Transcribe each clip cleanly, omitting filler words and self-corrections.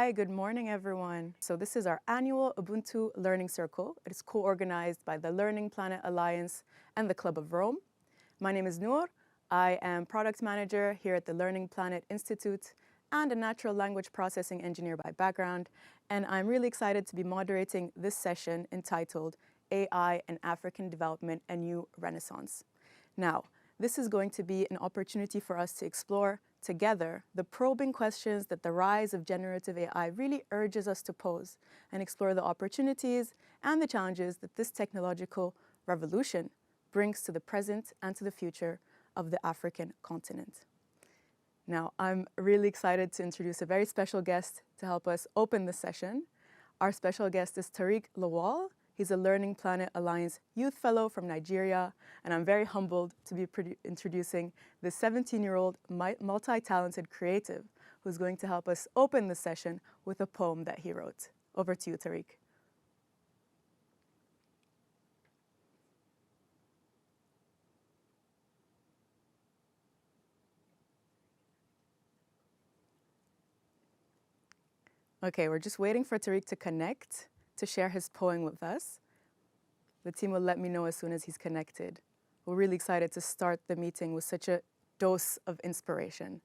Hi, good morning, everyone. So this is our annual Ubuntu Learning Circle. It is co-organized by the Learning Planet Alliance and the Club of Rome. My name is Noor. I am product manager here at the Learning Planet Institute and a natural language processing engineer by background. And I'm really excited to be moderating this session entitled AI and African Development, a New Renaissance. Now, this is going to be an opportunity for us to explore together the probing questions that the rise of generative AI really urges us to pose and explore the opportunities and the challenges that this technological revolution brings to the present and to the future of the African continent. Now, I'm really excited to introduce a very special guest to help us open the session. Our special guest is Tariq Lawal. He's a Learning Planet Alliance Youth Fellow from Nigeria, and I'm very humbled to be introducing this 17-year-old multi-talented creative who's going to help us open the session with a poem that he wrote. Over to you, Tariq. Okay, we're just waiting for Tariq to connect to share his poem with us. The team will let me know as soon as he's connected. We're really excited to start the meeting with such a dose of inspiration.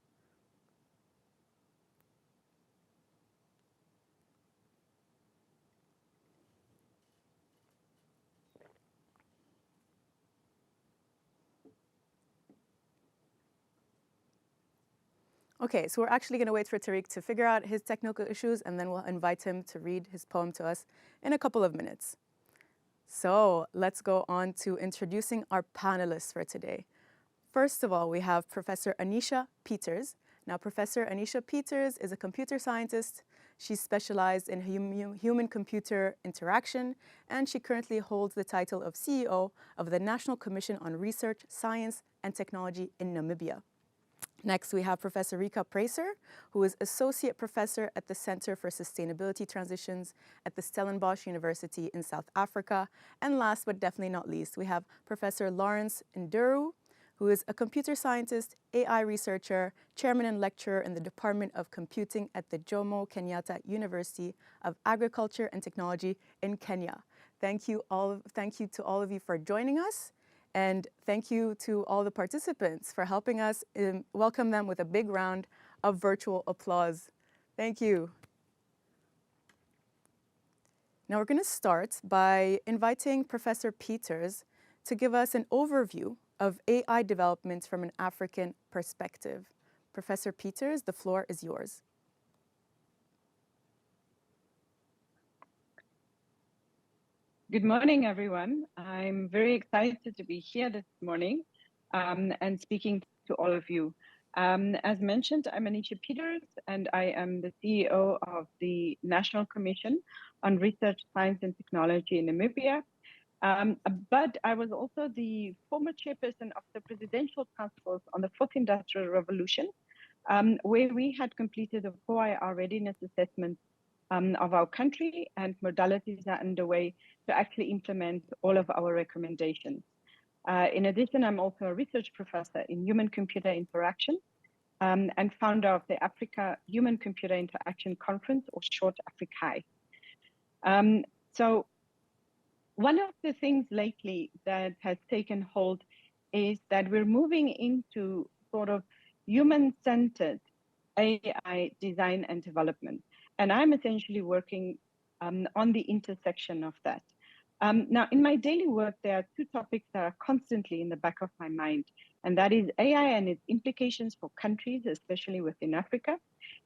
Okay, so we're actually going to wait for Tariq to figure out his technical issues, and then we'll invite him to read his poem to us in a couple of minutes. So let's go on to introducing our panelists for today. First of all, we have Professor Anicia Peters. Now, Professor Anicia Peters is a computer scientist. She's specialized in human-computer interaction, and she currently holds the title of CEO of the National Commission on Research, Science, and Technology in Namibia. Next, we have Professor Rika Preiser, who is Associate Professor at the Center for Sustainability Transitions at the Stellenbosch University in South Africa. And last but definitely not least, we have Professor Lawrence Nderu, who is a computer scientist, AI researcher, chairman and lecturer in the Department of Computing at the Jomo Kenyatta University of Agriculture and Technology in Kenya. Thank you to all of you for joining us. And thank you to all the participants for helping us welcome them with a big round of virtual applause. Thank you. Now we're going to start by inviting Professor Peters to give us an overview of AI development from an African perspective. Professor Peters, the floor is yours. Good morning, everyone. I'm very excited to be here this morning and speaking to all of you. As mentioned, I'm Anicia Peters, and I am the CEO of the National Commission on Research, Science, and Technology in Namibia. But I was also the former chairperson of the Presidential Task Force on the Fourth Industrial Revolution, where we had completed a 4IR readiness assessment of our country, and modalities are underway to actually implement all of our recommendations. In addition, I'm also a research professor in human-computer interaction and founder of the Africa Human-Computer Interaction Conference, or short AFRICAI. So one of the things lately that has taken hold is that we're moving into sort of human-centered AI design and development. And I'm essentially working on the intersection of that. Now, in my daily work, there are two topics that are constantly in the back of my mind, and that is AI and its implications for countries, especially within Africa,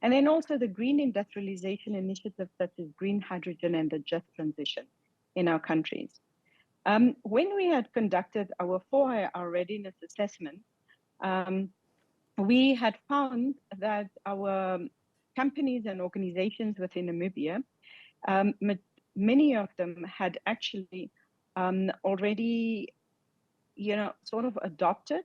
and then also the green industrialization initiatives such as green hydrogen and the just transition in our countries. When we had conducted our 4IR readiness assessment, we had found that our companies and organizations within Namibia, many of them had actually already, sort of adopted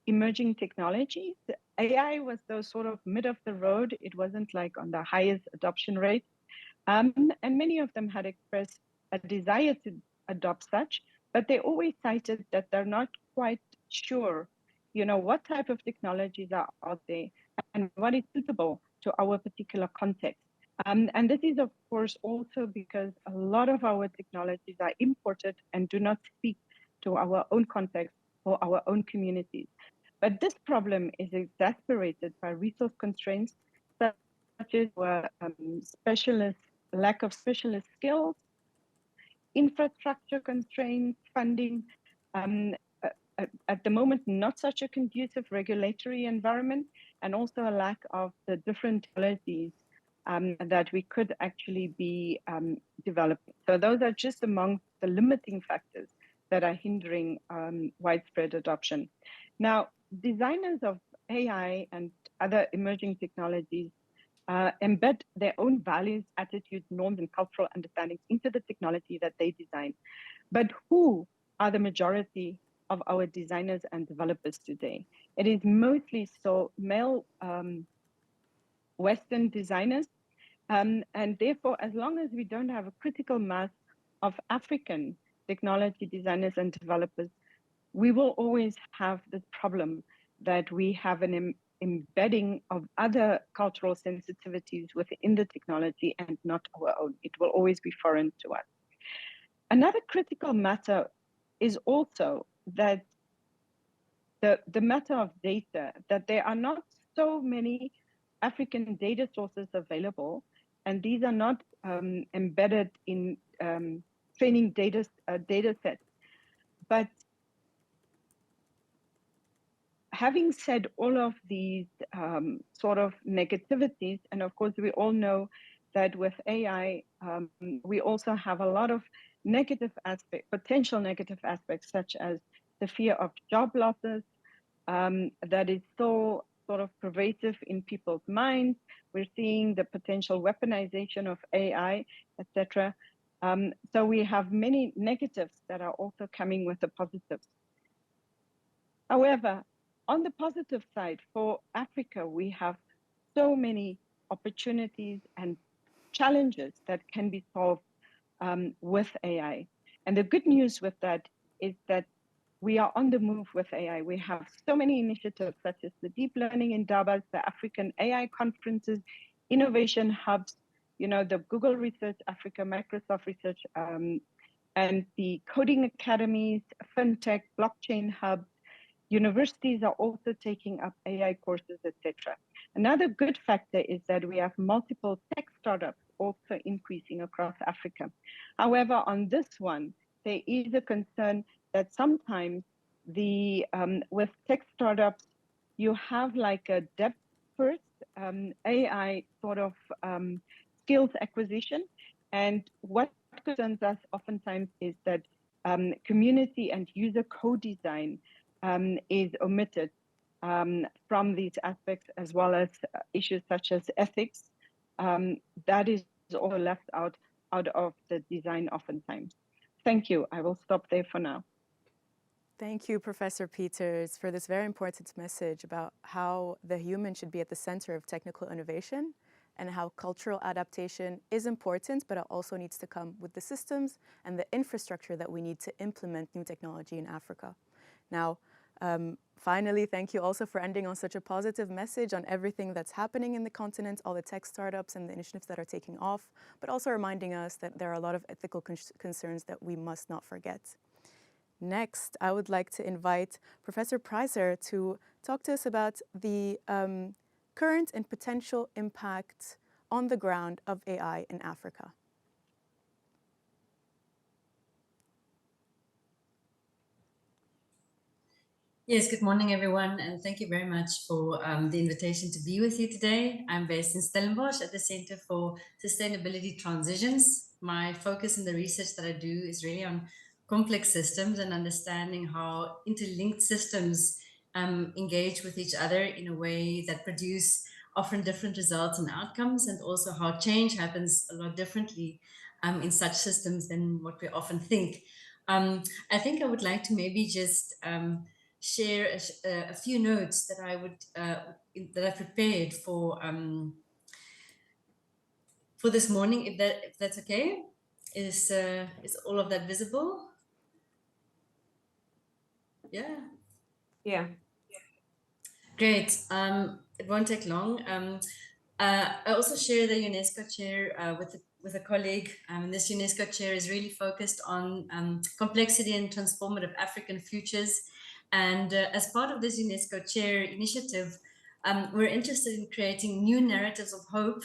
emerging technologies. AI was those sort of mid of the road. It wasn't like on the highest adoption rate. And many of them had expressed a desire to adopt such, but they always cited that they're not quite sure, what type of technologies are out there and what is suitable to our particular context. And this is, of course, also because a lot of our technologies are imported and do not speak to our own context or our own communities. But this problem is exacerbated by resource constraints, such as lack of specialist skills, infrastructure constraints, funding, at the moment, not such a conducive regulatory environment, and also a lack of the different technologies that we could actually be developing. So those are just among the limiting factors that are hindering widespread adoption. Now, designers of AI and other emerging technologies embed their own values, attitudes, norms, and cultural understandings into the technology that they design. But who are the majority of our designers and developers today? It is mostly so male Western designers. And therefore, as long as we don't have a critical mass of African technology designers and developers, we will always have this problem that we have an embedding of other cultural sensitivities within the technology and not our own. It will always be foreign to us. Another critical matter is also that the matter of data, that there are not so many African data sources available, and these are not embedded in training data sets. But having said all of these sort of negativities, and of course we all know that with AI, we also have a lot of negative aspects, potential negative aspects, such as the fear of job losses, that is so sort of pervasive in people's minds. We're seeing the potential weaponization of AI, etc. So we have many negatives that are also coming with the positives. However, on the positive side, for Africa, we have so many opportunities and challenges that can be solved with AI. And the good news with that is that we are on the move with AI. We have so many initiatives such as the Deep Learning Indabas, the African AI conferences, innovation hubs, the Google Research Africa, Microsoft Research, and the coding academies, fintech, blockchain hubs. Universities are also taking up AI courses, etc. Another good factor is that we have multiple tech startups also increasing across Africa. However, on this one, there is a concern that sometimes with tech startups, you have like a depth first AI sort of skills acquisition. And what concerns us oftentimes is that community and user co-design is omitted from these aspects, as well as issues such as ethics. That is also left out of the design oftentimes. Thank you. I will stop there for now. Thank you, Professor Peters, for this very important message about how the human should be at the center of technical innovation and how cultural adaptation is important, but it also needs to come with the systems and the infrastructure that we need to implement new technology in Africa. Now, finally, thank you also for ending on such a positive message on everything that's happening in the continent, all the tech startups and the initiatives that are taking off, but also reminding us that there are a lot of ethical concerns that we must not forget. Next, I would like to invite Professor Preiser to talk to us about the current and potential impact on the ground of AI in Africa. Yes, good morning, everyone, and thank you very much for the invitation to be with you today. I'm based in Stellenbosch at the Center for Sustainability Transitions. My focus in the research that I do is really on complex systems and understanding how interlinked systems engage with each other in a way that produce often different results and outcomes, and also how change happens a lot differently in such systems than what we often think. I think I would like to maybe just share a few notes that I would that I prepared for this morning. If that's okay, is all of that visible? Yeah. Yeah. Great. It won't take long. I also share the UNESCO chair with a colleague. This UNESCO chair is really focused on complexity and transformative African futures. And as part of this UNESCO chair initiative, we're interested in creating new narratives of hope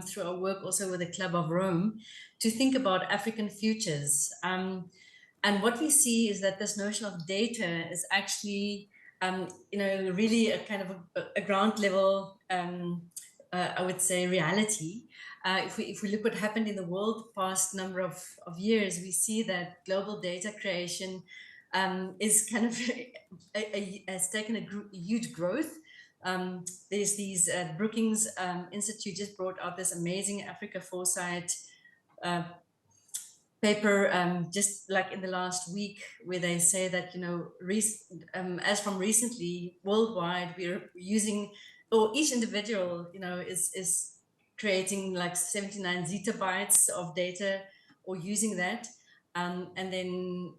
through our work also with the Club of Rome to think about African futures. And what we see is that this notion of data is actually, really a kind of a ground level, I would say, reality. If we look what happened in the world the past number of years, we see that global data creation is kind of has taken a huge growth. There's these Brookings Institute just brought out this amazing Africa Foresight paper just like in the last week, where they say that as from recently worldwide we're using, or each individual is creating like 79 zettabytes of data or using that, and then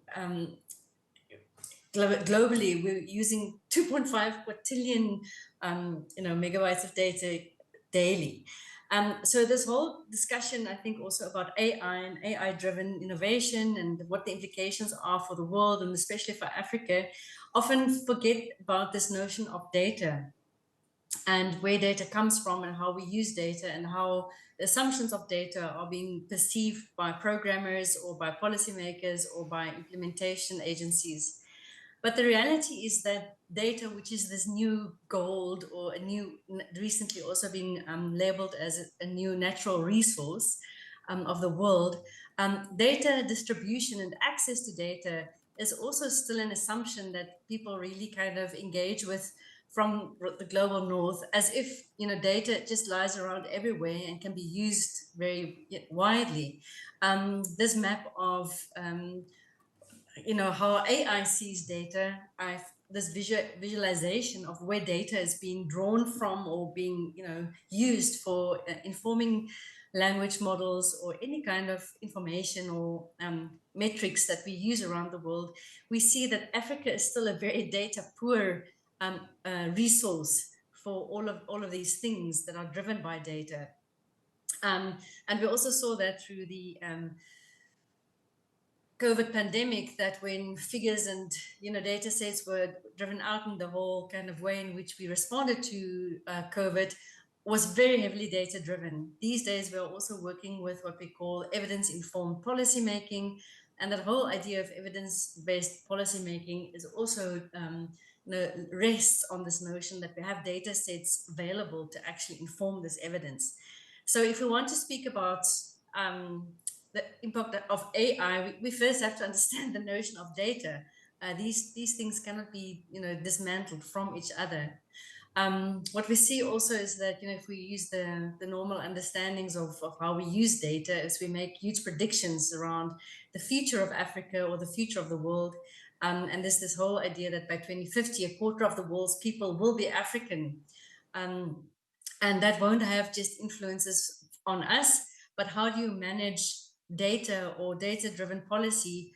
globally we're using 2.5 quintillion megabytes of data daily. So this whole discussion, I think, also about AI and AI-driven innovation and what the implications are for the world, and especially for Africa, often forget about this notion of data and where data comes from and how we use data and how the assumptions of data are being perceived by programmers or by policymakers or by implementation agencies. But the reality is that data, which is this new gold, or a new, recently also being labeled as a new natural resource of the world, data distribution and access to data is also still an assumption that people really kind of engage with from the global north, as if data just lies around everywhere and can be used very widely. This map of how AI sees data, this visualization of where data is being drawn from or being used for informing language models or any kind of information or metrics that we use around the world, we see that Africa is still a very data poor resource for all of these things that are driven by data. And we also saw that through the COVID pandemic, that when figures and data sets were driven out, in the whole kind of way in which we responded to COVID was very heavily data driven. These days we're also working with what we call evidence-informed policymaking, and that whole idea of evidence-based policymaking is also rests on this notion that we have data sets available to actually inform this evidence. So if we want to speak about the impact of AI, we first have to understand the notion of data. These things cannot be dismantled from each other. What we see also is that if we use the normal understandings of how we use data, is we make huge predictions around the future of Africa or the future of the world. And there's this whole idea that by 2050, a quarter of the world's people will be African. And that won't have just influences on us, but how do you manage data or data-driven policy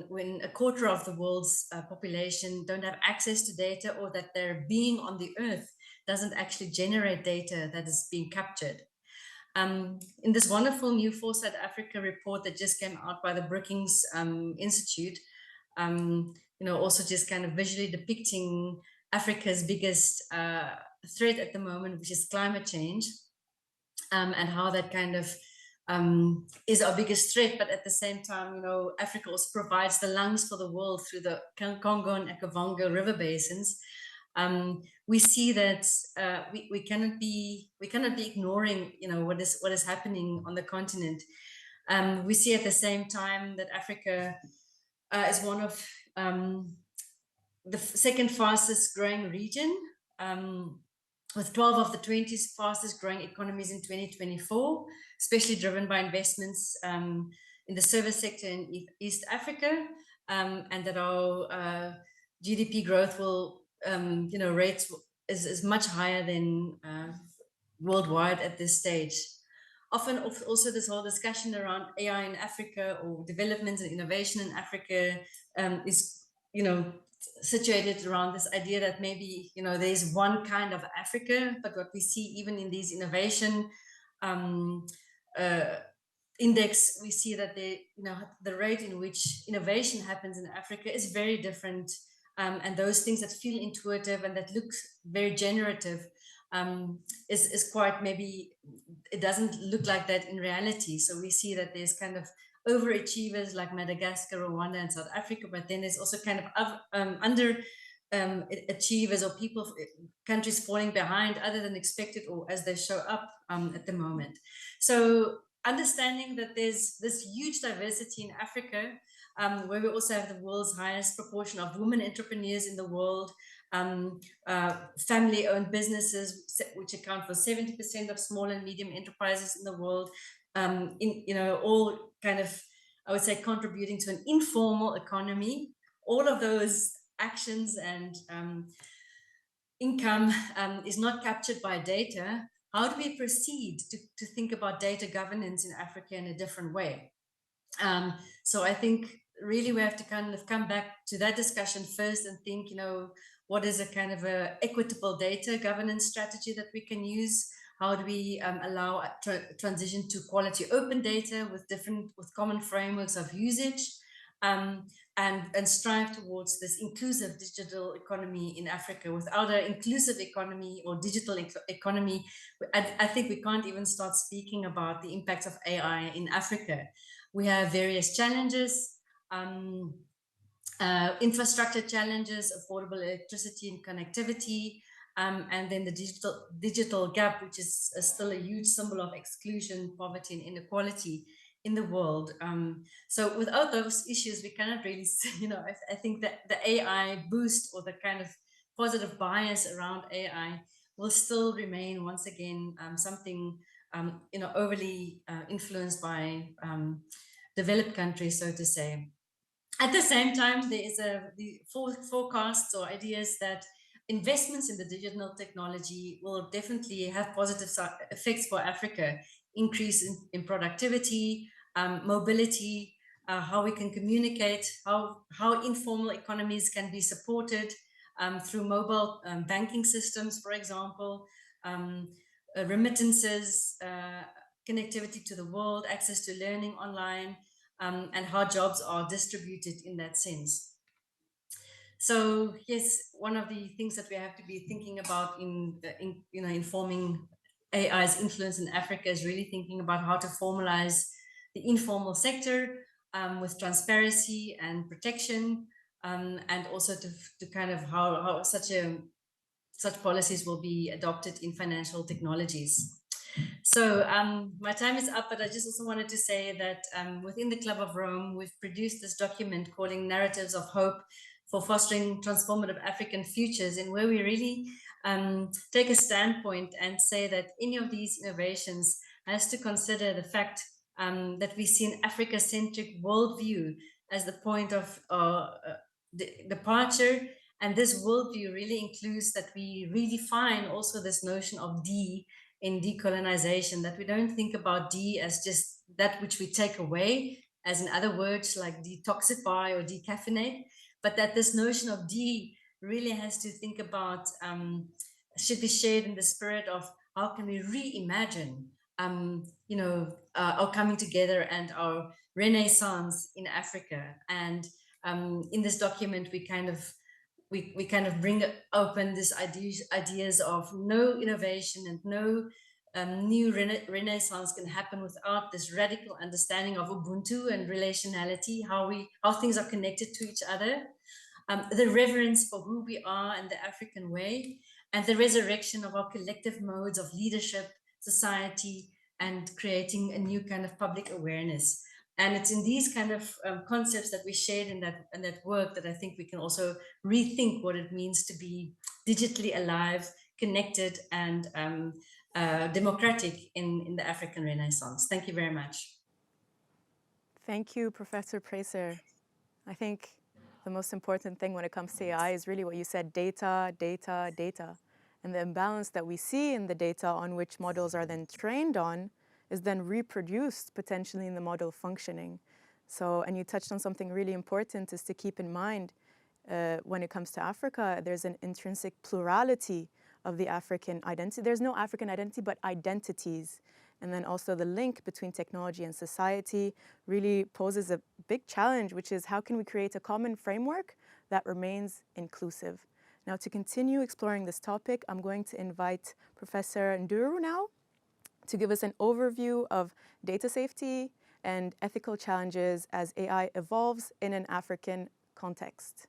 when a quarter of the world's population don't have access to data, or that their being on the earth doesn't actually generate data that is being captured. In this wonderful new Foresight Africa report that just came out by the Brookings Institute, also just kind of visually depicting Africa's biggest threat at the moment, which is climate change, and how that kind of is our biggest threat, but at the same time, Africa also provides the lungs for the world through the Congo and Okavango river basins. We see that we cannot be ignoring, what is happening on the continent. We see at the same time that Africa is one of the second fastest growing region, with 12 of the 20 fastest growing economies in 2024, especially driven by investments in the service sector in East Africa, and that our GDP growth will, rates is much higher than worldwide at this stage. Often also this whole discussion around AI in Africa or development and innovation in Africa is situated around this idea that maybe, there's one kind of Africa, but what we see even in these innovation index, we see that the rate in which innovation happens in Africa is very different. And those things that feel intuitive and that look very generative is quite, maybe it doesn't look like that in reality. So we see that there's kind of overachievers like Madagascar, Rwanda, and South Africa, but then there's also kind of under achievers or countries falling behind other than expected or as they show up at the moment. So understanding that there's this huge diversity in Africa, where we also have the world's highest proportion of women entrepreneurs in the world, family-owned businesses, which account for 70% of small and medium enterprises in the world, all kind of, I would say, contributing to an informal economy. All of those actions and income is not captured by data. How do we proceed to think about data governance in Africa in a different way? So I think really we have to kind of come back to that discussion first and think, what is a kind of a equitable data governance strategy that we can use? How do we allow a transition to quality open data with common frameworks of usage, and strive towards this inclusive digital economy in Africa? Without an inclusive economy or digital economy, I think we can't even start speaking about the impacts of AI in Africa. We have various challenges, infrastructure challenges, affordable electricity and connectivity, and then the digital gap, which is still a huge symbol of exclusion, poverty, and inequality in the world. So without those issues, we cannot really, I think that the AI boost or the kind of positive bias around AI will still remain, once again, something overly influenced by developed countries, so to say. At the same time, there is the forecasts or ideas that investments in the digital technology will definitely have positive effects for Africa, increase in productivity, mobility, how we can communicate, how informal economies can be supported through mobile banking systems, for example, remittances, connectivity to the world, access to learning online, and how jobs are distributed in that sense. So yes, one of the things that we have to be thinking about in informing AI's influence in Africa is really thinking about how to formalize the informal sector with transparency and protection, and also to kind of how such policies will be adopted in financial technologies. So my time is up, but I just also wanted to say that within the Club of Rome, we've produced this document calling Narratives of Hope for Fostering Transformative African Futures, and where we really take a standpoint and say that any of these innovations has to consider the fact that we see an Africa-centric worldview as the point of departure. And this worldview really includes that we redefine also this notion of D in decolonization, that we don't think about D as just that which we take away, as in other words like detoxify or decaffeinate, but that this notion of D really has to think about, should be shared in the spirit of how can we reimagine, our coming together and our renaissance in Africa. And in this document, we kind of bring open this ideas of no innovation and no new renaissance can happen without this radical understanding of Ubuntu and relationality, how things are connected to each other, the reverence for who we are and the African way, and the resurrection of our collective modes of leadership, society, and creating a new kind of public awareness. And it's in these kind of concepts that we shared in that work that I think we can also rethink what it means to be digitally alive, connected, and democratic in the African Renaissance. Thank you very much. Thank you, Professor Preiser. I think the most important thing when it comes to AI is really what you said, data, data, data. And the imbalance that we see in the data on which models are then trained on is then reproduced potentially in the model functioning. So, and you touched on something really important, is to keep in mind when it comes to Africa, there's an intrinsic plurality of the African identity. There's no African identity, but identities. And then also the link between technology and society really poses a big challenge, which is how can we create a common framework that remains inclusive? Now, to continue exploring this topic, I'm going to invite Professor Nderu now to give us an overview of data safety and ethical challenges as AI evolves in an African context.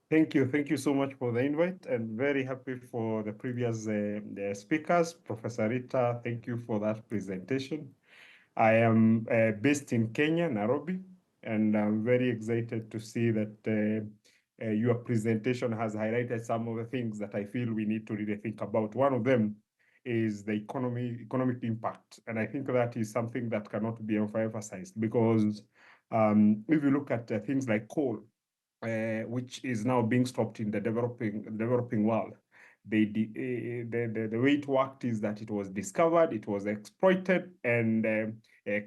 Thank you. Thank you so much for the invite, and very happy for the previous the speakers. Professor Rita, thank you for that presentation. I am based in Kenya, Nairobi, and I'm very excited to see that your presentation has highlighted some of the things that I feel we need to really think about. One of them is the economic impact, and I think that is something that cannot be emphasized because if you look at things like coal, which is now being stopped in the developing world. The way it worked is that it was discovered, it was exploited, and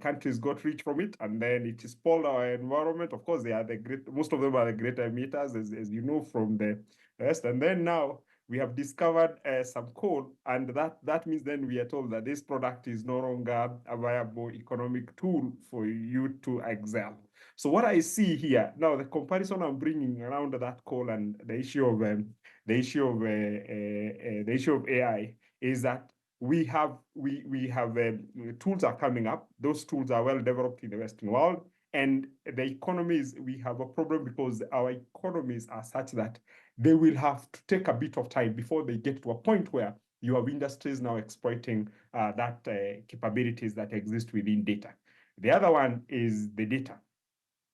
countries got rich from it, and then it spoiled our environment. Of course, they are most of them are the great emitters, as you know from the rest. And then now we have discovered some coal, and that means then we are told that this product is no longer a viable economic tool for you to excel. So what I see here now, the comparison I'm bringing around that coal and the issue of AI is that we have tools are coming up. Those tools are well developed in the Western world, and the economies, we have a problem because our economies are such that they will have to take a bit of time before they get to a point where you have industries now exploiting that capabilities that exist within data. The other one is the data.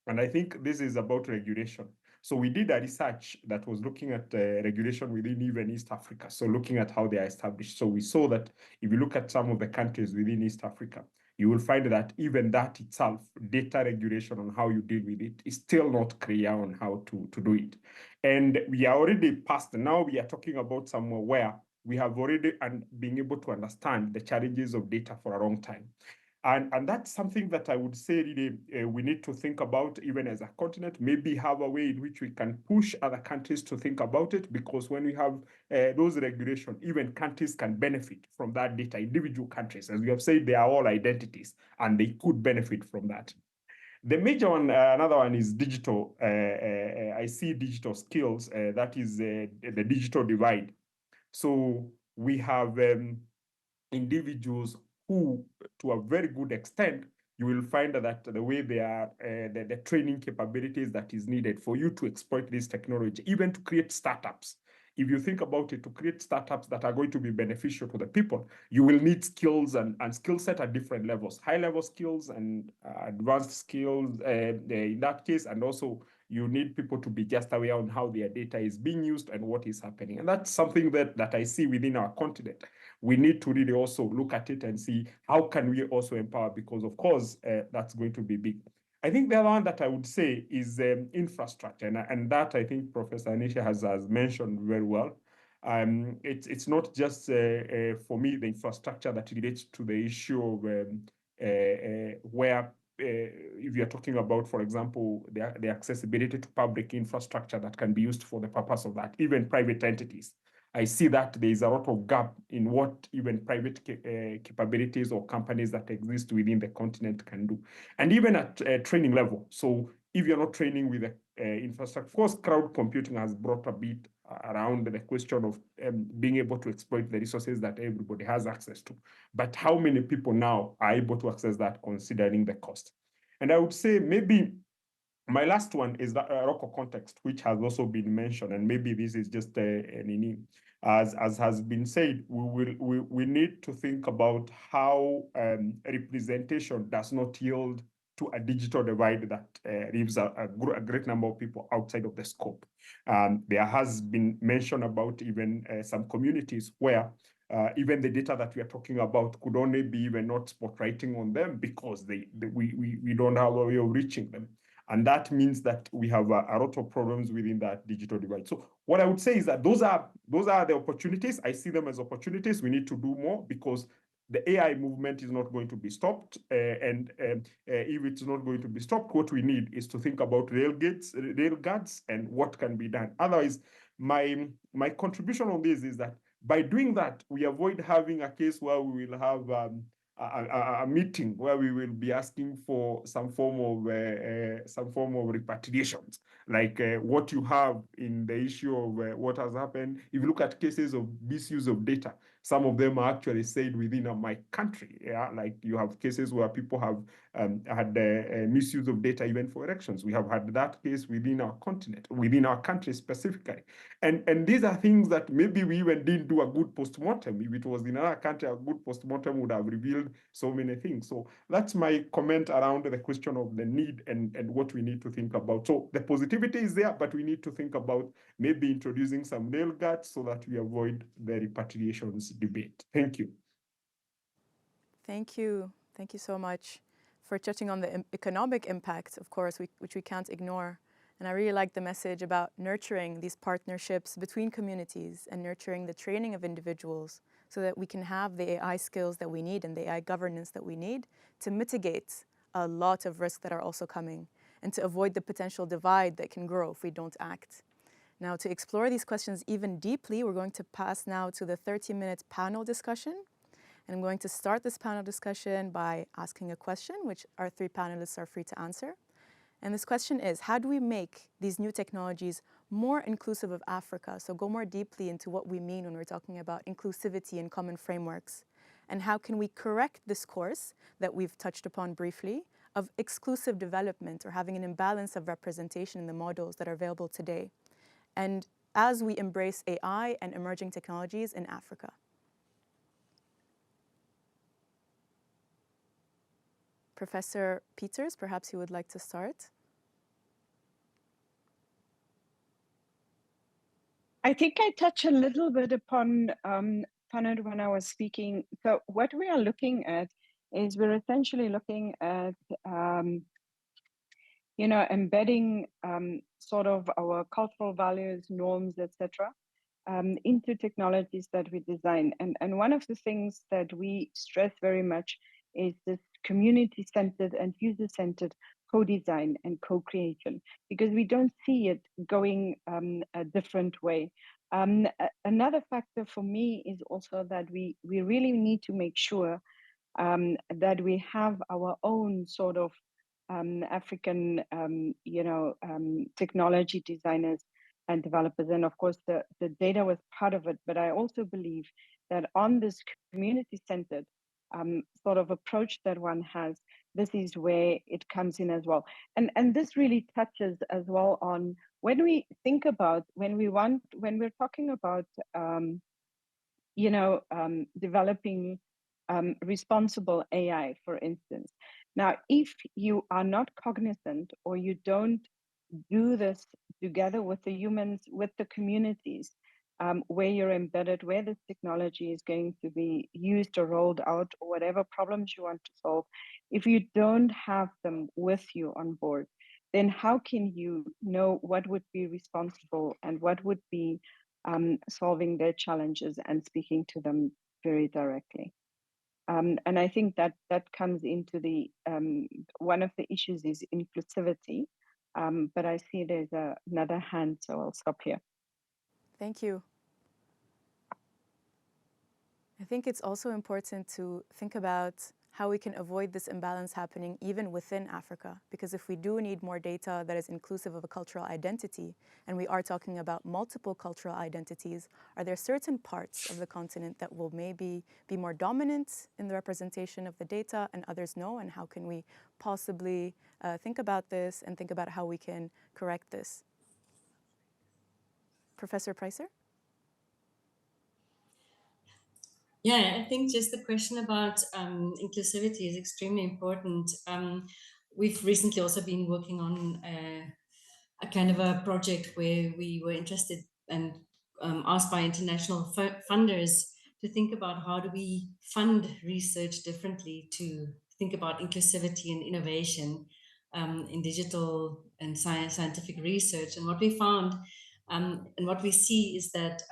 And I think this is about regulation. So we did a research that was looking at regulation within even East Africa. So looking at how they are established. So we saw that if you look at some of the countries within East Africa, you will find that even that itself, data regulation on how you deal with it is still not clear on how to do it. And we are already past, now we are talking about somewhere where we have already been able to understand the challenges of data for a long time. And that's something that I would say really we need to think about even as a continent, maybe have a way in which we can push other countries to think about it, because when we have those regulations, even countries can benefit from that data, individual countries. As we have said, they are all identities and they could benefit from that. The major one, another one is digital. I see digital skills, that is the digital divide. So we have individuals who, to a very good extent, you will find that the way they are, the training capabilities that is needed for you to exploit this technology, even to create startups. If you think about it, to create startups that are going to be beneficial to the people, you will need skills and skill set at different levels, high-level skills and advanced skills in that case, and also you need people to be just aware on how their data is being used and what is happening. And that's something that I see within our continent. We need to really also look at it and see how can we also empower, because of course, that's going to be big. I think the other one that I would say is infrastructure, and that I think Professor Anicia has mentioned very well. It's not just for me the infrastructure that relates to the issue of where if you're talking about, for example, the accessibility to public infrastructure that can be used for the purpose of that, even private entities. I see that there is a lot of gap in what even private capabilities or companies that exist within the continent can do. And even at training level. So if you're not training with the infrastructure, of course, cloud computing has brought a bit around the question of being able to exploit the resources that everybody has access to. But how many people now are able to access that considering the cost? And I would say maybe my last one is the local context, which has also been mentioned, and maybe this is just as has been said, we need to think about how representation does not yield to a digital divide that leaves a great number of people outside of the scope. There has been mention about even some communities where even the data that we are talking about could only be even not spotlighting on them because we don't have a way of reaching them. And that means that we have a lot of problems within that digital divide. So what I would say is that those are the opportunities. I see them as opportunities. We need to do more because the AI movement is not going to be stopped. And if it's not going to be stopped, what we need is to think about railguards, and what can be done. Otherwise, my contribution on this is that by doing that, we avoid having a case where we will have a meeting where we will be asking for some form of repatriations, like what you have in the issue of what has happened. If you look at cases of misuse of data, some of them are actually said within my country. Yeah, like you have cases where people have had misuse of data even for elections. We have had that case within our continent, within our country specifically. And these are things that maybe we even didn't do a good postmortem. If it was in another country, a good postmortem would have revealed so many things. So that's my comment around the question of the need and what we need to think about. So the positivity is there, but we need to think about maybe introducing some nail guards so that we avoid the repatriations debate. Thank you. Thank you. Thank you so much for touching on the economic impact, of course, which we can't ignore. And I really like the message about nurturing these partnerships between communities and nurturing the training of individuals so that we can have the AI skills that we need and the AI governance that we need to mitigate a lot of risks that are also coming and to avoid the potential divide that can grow if we don't act. Now, to explore these questions even deeply, we're going to pass now to the 30-minute panel discussion. And I'm going to start this panel discussion by asking a question, which our three panelists are free to answer. And this question is, how do we make these new technologies more inclusive of Africa? So go more deeply into what we mean when we're talking about inclusivity and common frameworks. And how can we correct this course that we've touched upon briefly of exclusive development or having an imbalance of representation in the models that are available today? And as we embrace AI and emerging technologies in Africa. Professor Peters, perhaps you would like to start? I think I touched a little bit upon it when I was speaking. So what we are looking at is we're essentially looking at, embedding sort of our cultural values, norms, etc., into technologies that we design. And one of the things that we stress very much is this community-centered and user-centered co-design and co-creation, because we don't see it going a different way. Another factor for me is also that we really need to make sure that we have our own sort of African, technology designers and developers. And of course, the data was part of it. But I also believe that on this community-centered sort of approach that one has, this is where it comes in as well. And this really touches as well on when we think about, when we're talking about, developing responsible AI, for instance. Now, if you are not cognizant or you don't do this together with the humans, with the communities, where you're embedded, where this technology is going to be used or rolled out, or whatever problems you want to solve, if you don't have them with you on board, then how can you know what would be responsible and what would be solving their challenges and speaking to them very directly? And I think that comes into the, one of the issues is inclusivity, but I see there's another hand, so I'll stop here. Thank you. I think it's also important to think about how we can avoid this imbalance happening even within Africa, because if we do need more data that is inclusive of a cultural identity, and we are talking about multiple cultural identities, are there certain parts of the continent that will maybe be more dominant in the representation of the data and others no? And how can we possibly think about this and think about how we can correct this? Professor Preiser? Yeah, I think just the question about inclusivity is extremely important. We've recently also been working on a kind of a project where we were interested and asked by international funders to think about how do we fund research differently to think about inclusivity and innovation in digital and scientific research. And what we found and what we see is that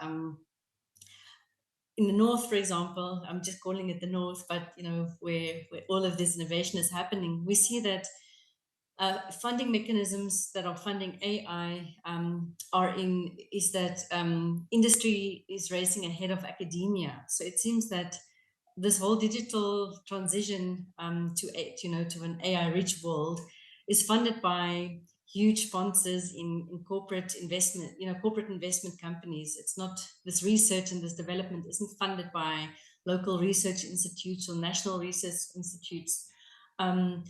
in the north, for example, I'm just calling it the north, but where all of this innovation is happening, we see that funding mechanisms that are funding AI is that industry is racing ahead of academia. So it seems that this whole digital transition to an AI-rich world is funded by huge sponsors in corporate investment, corporate investment companies. It's not, this research and this development isn't funded by local research institutes or national research institutes. In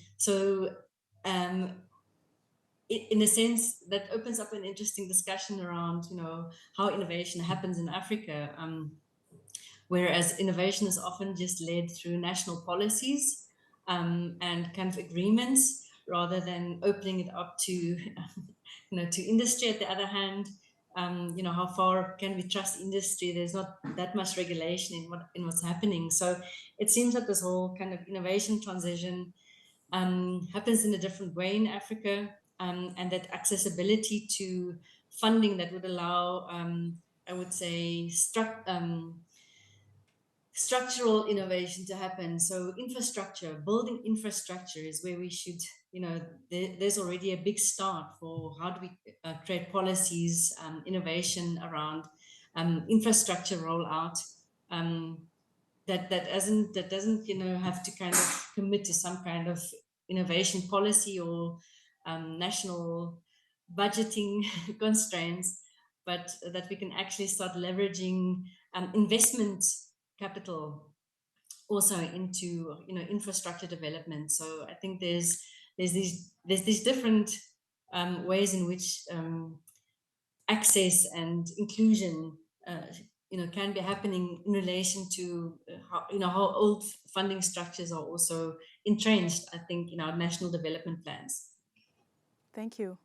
a sense, that opens up an interesting discussion around, how innovation happens in Africa. Whereas innovation is often just led through national policies and kind of agreements, rather than opening it up to, to industry. At the other hand, how far can we trust industry? There's not that much regulation in what's happening. So it seems that this whole kind of innovation transition happens in a different way in Africa, and that accessibility to funding that would allow, I would say, structural innovation to happen. So building infrastructure is where we should, there's already a big start for how do we create policies, innovation around infrastructure rollout, that doesn't have to kind of commit to some kind of innovation policy or national budgeting constraints, but that we can actually start leveraging investment capital also into infrastructure development. So I think there's these different ways in which access and inclusion can be happening in relation to how old funding structures are also entrenched, I think, in our national development plans. Thank you.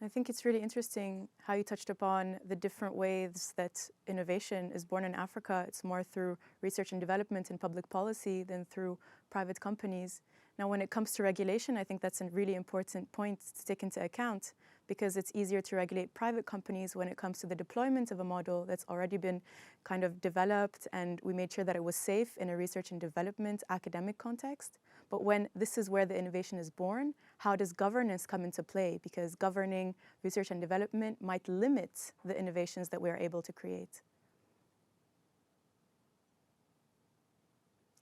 I think it's really interesting how you touched upon the different ways that innovation is born in Africa. It's more through research and development and public policy than through private companies. Now, when it comes to regulation, I think that's a really important point to take into account, because it's easier to regulate private companies when it comes to the deployment of a model that's already been kind of developed, and we made sure that it was safe in a research and development academic context. But when this is where the innovation is born, how does governance come into play? Because governing research and development might limit the innovations that we are able to create.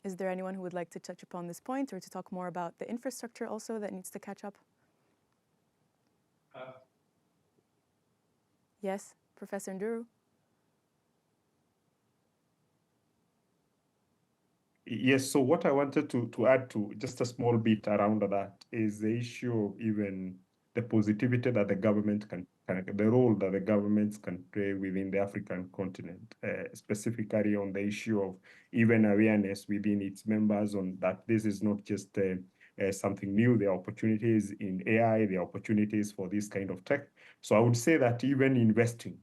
Is there anyone who would like to touch upon this point, or to talk more about the infrastructure also that needs to catch up? Yes, Professor Nderu. Yes, so what I wanted to add to just a small bit around that is the issue of even the positivity that the government the role that the governments can play within the African continent, specifically on the issue of even awareness within its members on that this is not just something new. There are opportunities in AI, there are opportunities for this kind of tech. So I would say that even investing,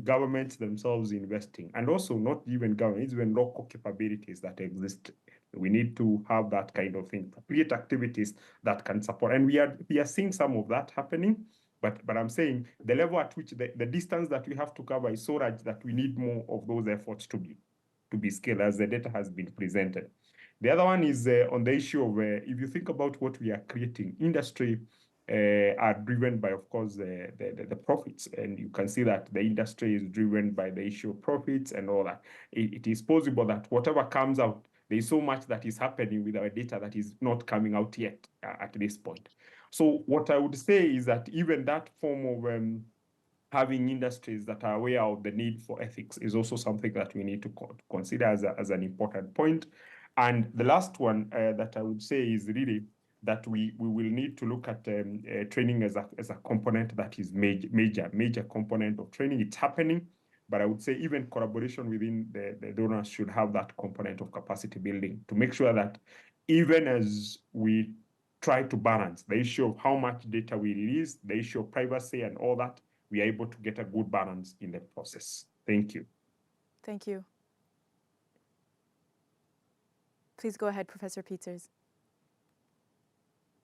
governments themselves investing, and also not even governments, even local capabilities that exist. We need to have that kind of thing, create activities that can support. And we are seeing some of that happening, but I'm saying the level at which the distance that we have to cover is so large that we need more of those efforts to be scaled as the data has been presented. The other one is on the issue of if you think about what we are creating, industry are driven by, of course, the profits. And you can see that the industry is driven by the issue of profits and all that. It is possible that whatever comes out, there is so much that is happening with our data that is not coming out yet at this point. So what I would say is that even that form of having industries that are aware of the need for ethics is also something that we need to consider as an important point. And the last one that I would say is really that we will need to look at training as a component that is major component of training. It's happening, but I would say even collaboration within the donors should have that component of capacity building to make sure that even as we try to balance the issue of how much data we release, the issue of privacy and all that, we are able to get a good balance in the process. Thank you. Thank you. Please go ahead, Professor Peters.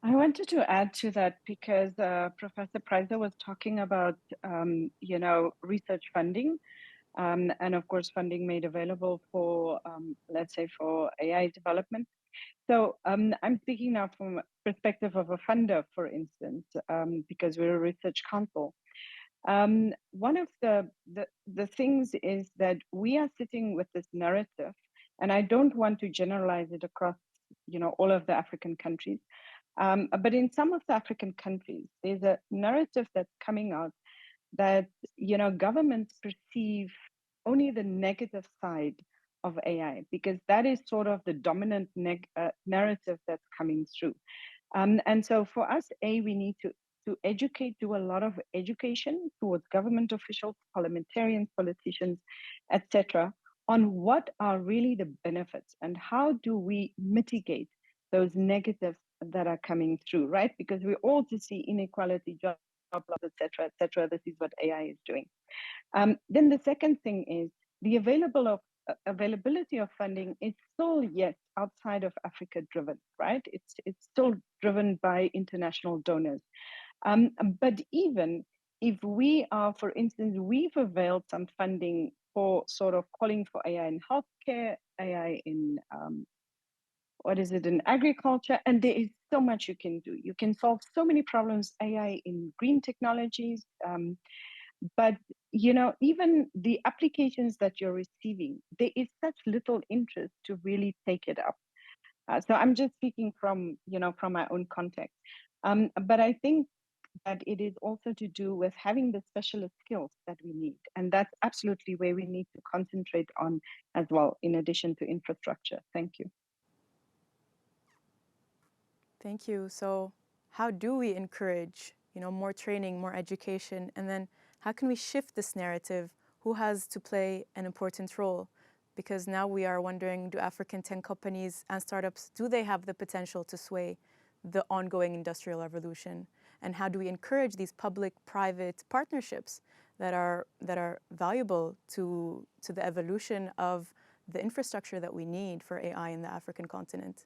I wanted to add to that because Professor Preiser was talking about, research funding. and of course funding made available for, let's say, for AI development. So I'm speaking now from a perspective of a funder, for instance, because we're a research council. One of the things is that we are sitting with this narrative, and I don't want to generalize it across, all of the African countries, but in some of the African countries, there's a narrative that's coming out that governments perceive only the negative side of AI, because that is sort of the dominant narrative that's coming through. And so for us, we need to educate, do a lot of education towards government officials, parliamentarians, politicians, etc., on what are really the benefits and how do we mitigate those negatives that are coming through, right? Because we all to see inequality, job loss, etc., etc. This is what AI is doing. Then the second thing is the availability of funding is still yet outside of Africa driven, right? It's still driven by international donors. But even if we are, for instance, we've availed some funding for sort of calling for AI in healthcare, AI in in agriculture, and there is so much you can do. You can solve so many problems, AI in green technologies, but even the applications that you're receiving, there is such little interest to really take it up. So I'm just speaking from from my own context, but I think that it is also to do with having the specialist skills that we need, and that's absolutely where we need to concentrate on as well, in addition to infrastructure. Thank you. Thank you. So how do we encourage, more training, more education, and then how can we shift this narrative? Who has to play an important role? Because now we are wondering, do African tech companies and startups, do they have the potential to sway the ongoing industrial revolution? And how do we encourage these public-private partnerships that are valuable to the evolution of the infrastructure that we need for AI in the African continent?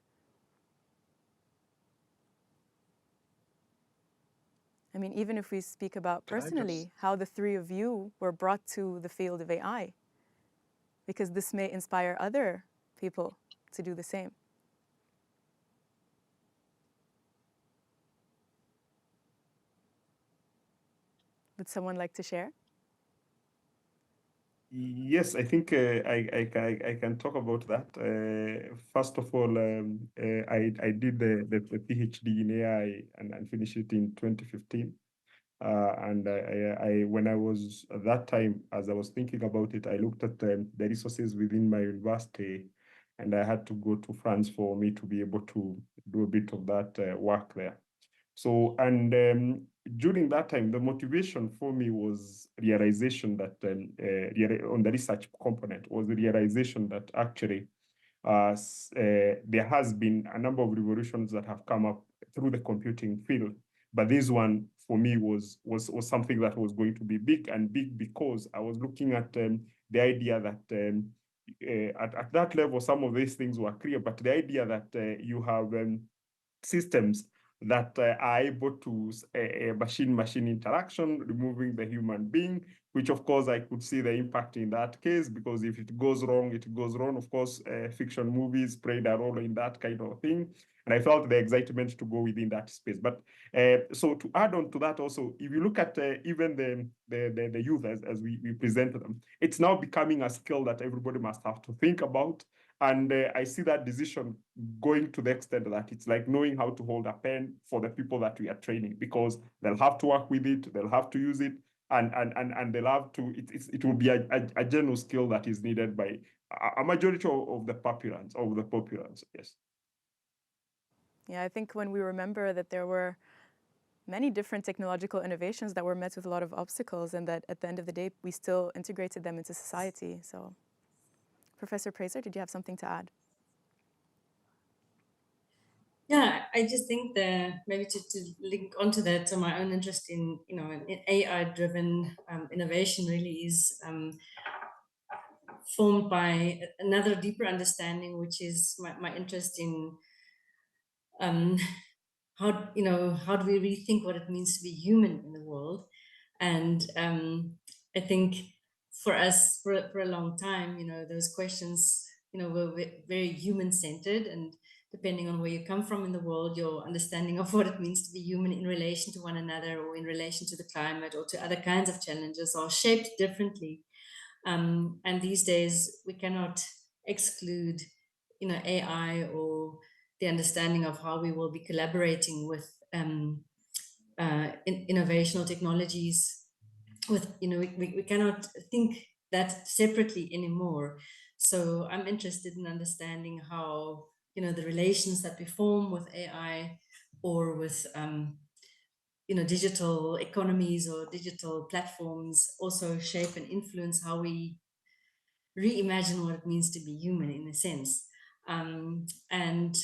I mean, even if we speak about personally, how the three of you were brought to the field of AI, because this may inspire other people to do the same. Would someone like to share? Yes, I think I can talk about that. First of all, I did the PhD in AI and finished it in 2015. And when I was at that time, as I was thinking about it, I looked at the resources within my university, and I had to go to France for me to be able to do a bit of that work there. So, and during that time, the motivation for me was realization that on the research component was the realization that actually there has been a number of revolutions that have come up through the computing field. But this one, for me, was something that was going to be big, and big because I was looking at the idea that at that level, some of these things were clear, but the idea that you have systems that are able to machine-machine interaction, removing the human being, which of course I could see the impact in that case, because if it goes wrong, it goes wrong. Of course, fiction movies played a role in that kind of thing. And I felt the excitement to go within that space. But so to add on to that also, if you look at even the youth as we present them, it's now becoming a skill that everybody must have to think about. And I see that decision going to the extent that it's like knowing how to hold a pen for the people that we are training, because they'll have to work with it, they'll have to use it, and they'll have to, it will be a general skill that is needed by a majority of the populace, yes. Yeah, I think when we remember that there were many different technological innovations that were met with a lot of obstacles, and that at the end of the day, we still integrated them into society. So, Professor Preiser, did you have something to add? Yeah, I just think that maybe to link onto that, so my own interest in AI-driven innovation really is formed by another deeper understanding, which is my interest in how do we rethink what it means to be human in the world. And I think for us for a long time, you know, those questions, you know, were very human-centered, and depending on where you come from in the world, your understanding of what it means to be human in relation to one another, or in relation to the climate, or to other kinds of challenges, are shaped differently. And these days, we cannot exclude, you know, AI or the understanding of how we will be collaborating with innovational technologies. With, you know, we cannot think that separately anymore. So I'm interested in understanding how, you know, the relations that we form with AI or with you know, digital economies or digital platforms also shape and influence how we reimagine what it means to be human, in a sense. And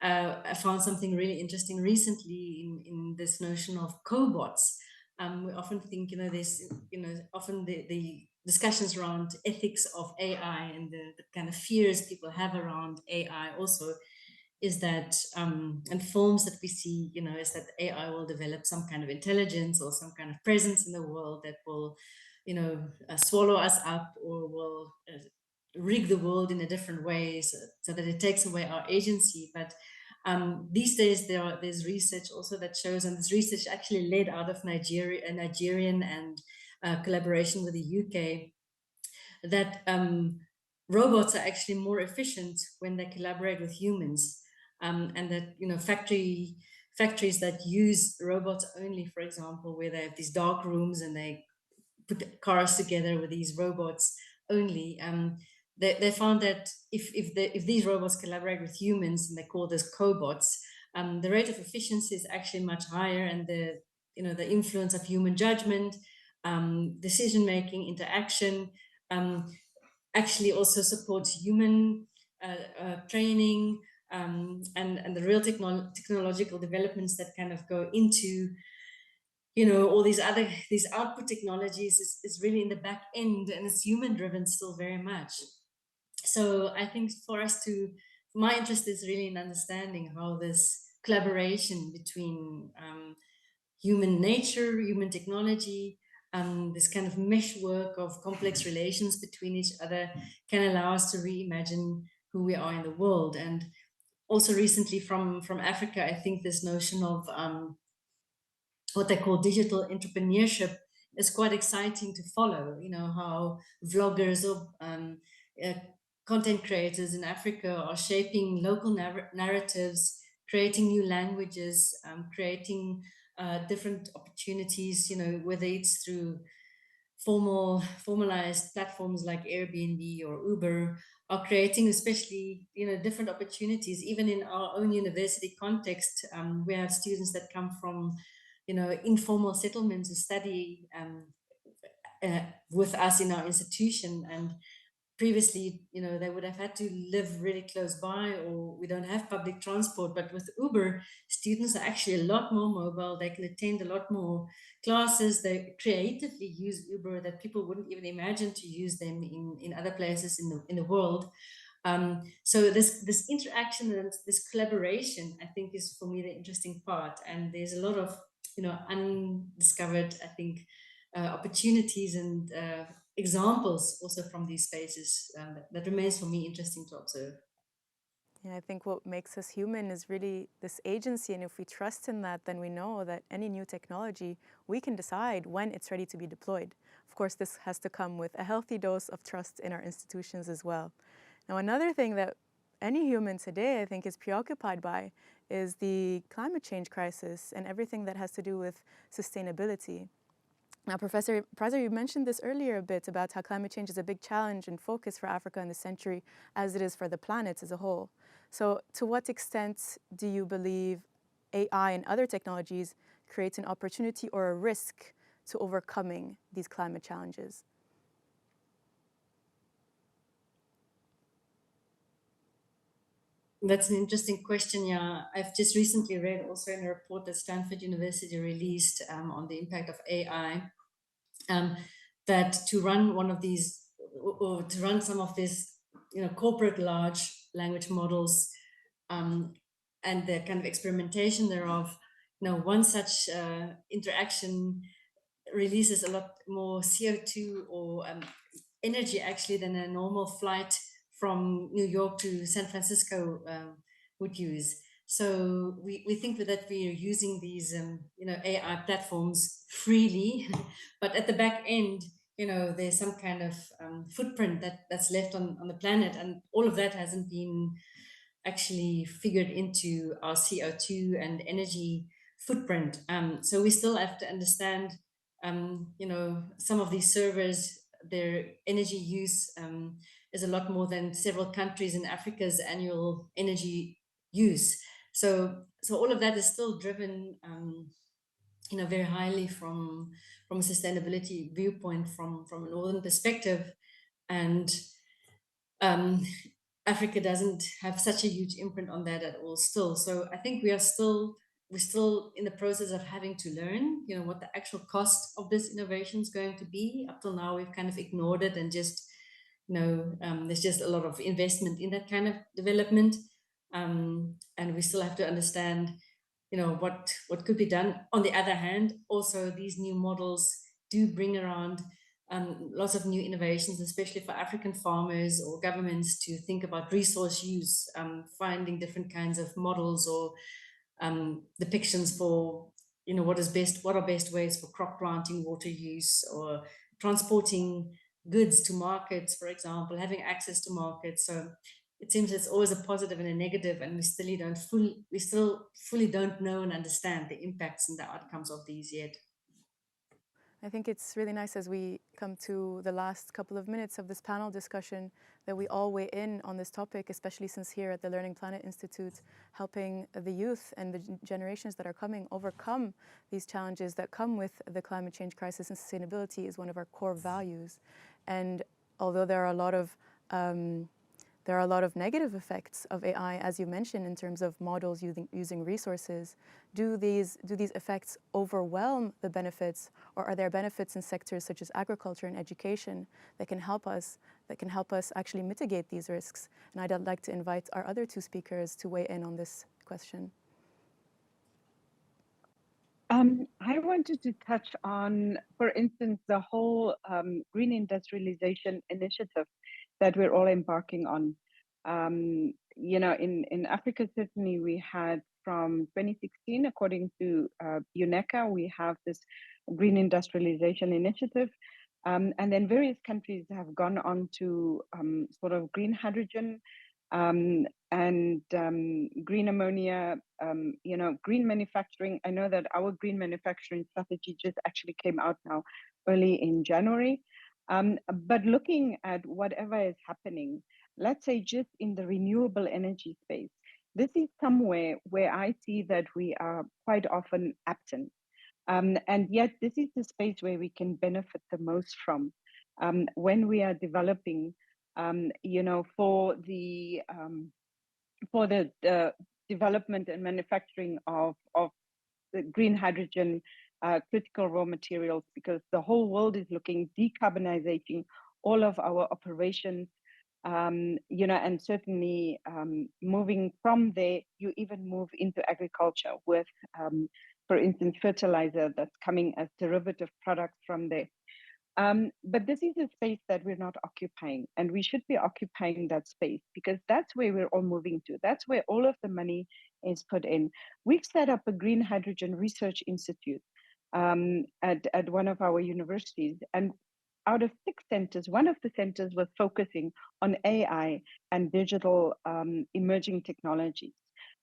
I found something really interesting recently in this notion of cobots. We often think, you know, there's, you know, often the discussions around ethics of AI and the kind of fears people have around AI also is that, and forms that we see, you know, is that AI will develop some kind of intelligence or some kind of presence in the world that will, you know, swallow us up, or will rig the world in a different way, so that it takes away our agency. But these days there's research also that shows, and this research actually led out of Nigeria, Nigerian and collaboration with the UK, that robots are actually more efficient when they collaborate with humans, and that, you know, factories that use robots only, for example, where they have these dark rooms and they put cars together with these robots only, they found that if these robots collaborate with humans, and they call this cobots, the rate of efficiency is actually much higher, and the, you know, the influence of human judgment, decision making, interaction, actually also supports human training, and the real technological developments that kind of go into, you know, all these output technologies is really in the back end, and it's human driven still very much. So I think for us to, my interest is really in understanding how this collaboration between human nature, human technology, this kind of meshwork of complex relations between each other can allow us to reimagine who we are in the world. And also recently from Africa, I think this notion of what they call digital entrepreneurship is quite exciting to follow. You know, how vloggers or content creators in Africa are shaping local narratives, creating new languages, creating different opportunities, you know, whether it's through formalized platforms like Airbnb or Uber, are creating, especially, you know, different opportunities. Even in our own university context, we have students that come from, you know, informal settlements to study with us in our institution. And previously, you know, they would have had to live really close by, or we don't have public transport. But with Uber, students are actually a lot more mobile. They can attend a lot more classes. They creatively use Uber that people wouldn't even imagine to use them in other places in the world. So this interaction and this collaboration, I think, is for me the interesting part. And there's a lot of, you know, undiscovered, I think, opportunities and examples also from these spaces that remains for me interesting to observe. Yeah, I think what makes us human is really this agency. And if we trust in that, then we know that any new technology, we can decide when it's ready to be deployed. Of course, this has to come with a healthy dose of trust in our institutions as well. Now, another thing that any human today, I think, is preoccupied by is the climate change crisis and everything that has to do with sustainability. Now, Professor Preiser, you mentioned this earlier a bit about how climate change is a big challenge and focus for Africa in this century, as it is for the planet as a whole. So to what extent do you believe AI and other technologies create an opportunity or a risk to overcoming these climate challenges? That's an interesting question. Yeah, I've just recently read also in a report that Stanford University released on the impact of AI, that to run one of these, or to run some of these, you know, corporate large language models, and the kind of experimentation thereof, you know, one such interaction releases a lot more CO2 or energy actually than a normal flight from New York to San Francisco would use. So we think that we are using these AI platforms freely, but at the back end, there's some kind of footprint that's left on the planet, and all of that hasn't been actually figured into our CO2 and energy footprint. So we still have to understand, some of these servers, their energy use is a lot more than several countries in Africa's annual energy use. So all of that is still driven, very highly from a sustainability viewpoint, from a northern perspective, and Africa doesn't have such a huge imprint on that at all still. So I think we're still in the process of having to learn, what the actual cost of this innovation is going to be. Up till now, we've kind of ignored it and just, there's just a lot of investment in that kind of development. And we still have to understand, what could be done. On the other hand, also these new models do bring around lots of new innovations, especially for African farmers or governments to think about resource use, finding different kinds of models or depictions for, what are best ways for crop planting, water use, or transporting goods to markets, for example, having access to markets. So it seems it's always a positive and a negative, and we still fully don't know and understand the impacts and the outcomes of these yet. I think it's really nice as we come to the last couple of minutes of this panel discussion that we all weigh in on this topic, especially since here at the Learning Planet Institute, helping the youth and the generations that are coming overcome these challenges that come with the climate change crisis, and sustainability is one of our core values. And although there are a lot of negative effects of AI, as you mentioned, in terms of models using resources. Do these effects overwhelm the benefits, or are there benefits in sectors such as agriculture and education that can help us actually mitigate these risks? And I'd like to invite our other two speakers to weigh in on this question. I wanted to touch on, for instance, the whole green industrialization initiative that we're all embarking on. In Africa, certainly we had from 2016, according to UNECA, we have this green industrialization initiative. And then various countries have gone on to sort of green hydrogen and green ammonia, green manufacturing. I know that our green manufacturing strategy just actually came out now early in January. But looking at whatever is happening, let's say just in the renewable energy space, this is somewhere where I see that we are quite often absent. And yet this is the space where we can benefit the most from when we are developing, for the development and manufacturing of the green hydrogen, critical raw materials, because the whole world is looking decarbonizing all of our operations, and certainly moving from there, you even move into agriculture with, for instance, fertilizer that's coming as derivative products from there. But this is a space that we're not occupying, and we should be occupying that space because that's where we're all moving to. That's where all of the money is put in. We've set up a green hydrogen research institute at one of our universities, and out of 6 centers, one of the centers was focusing on AI and digital emerging technologies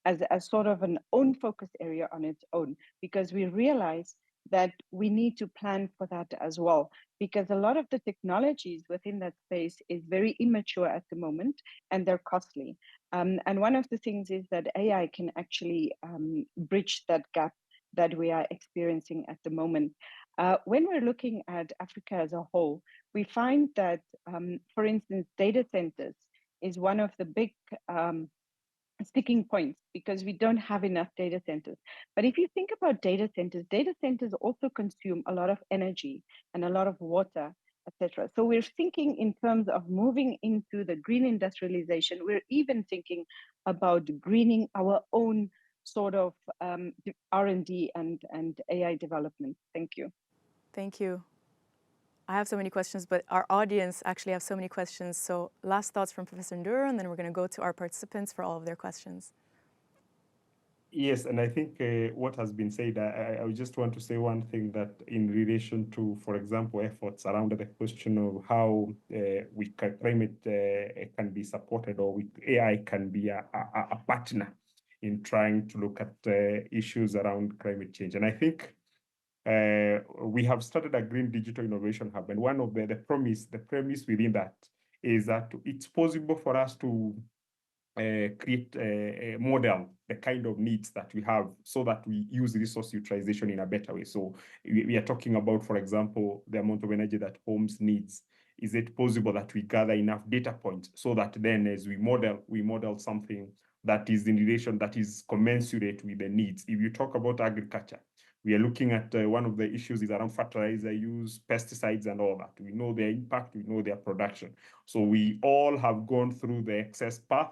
as sort of an own focus area on its own, because we realize that we need to plan for that as well, because a lot of the technologies within that space is very immature at the moment and they're costly. And one of the things is that AI can actually bridge that gap that we are experiencing at the moment. When we're looking at Africa as a whole, we find that, for instance, data centers is one of the big sticking points because we don't have enough data centers. But if you think about data centers also consume a lot of energy and a lot of water, etc. So we're thinking in terms of moving into the green industrialization. We're even thinking about greening our own sort of R&D and AI development. Thank you. Thank you. I have so many questions, but our audience actually have so many questions. So last thoughts from Professor Nderu, and then we're going to go to our participants for all of their questions. Yes, and I think what has been said, I just want to say one thing, that in relation to, for example, efforts around the question of how climate can be supported, or AI can be a partner in trying to look at issues around climate change. And I think we have started a Green Digital Innovation Hub, and one of the premise within that is that it's possible for us to create a model the kind of needs that we have, so that we use resource utilization in a better way. So we are talking about, for example, the amount of energy that homes needs. Is it possible that we gather enough data points so that then as we model something that is in relation, that is commensurate with the needs? If you talk about agriculture, we are looking at one of the issues is around fertilizer use, pesticides, and all that. We know their impact, we know their production. So we all have gone through the excess path.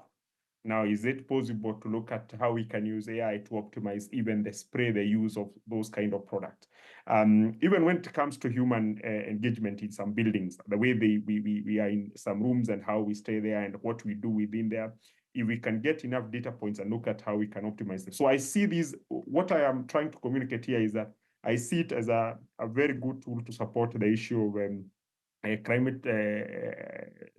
Now, is it possible to look at how we can use AI to optimize even the use of those kind of products? Even when it comes to human engagement in some buildings, the way we are in some rooms and how we stay there and what we do within there, if we can get enough data points and look at how we can optimize them. So I see these, what I am trying to communicate here is that I see it as a very good tool to support the issue of climate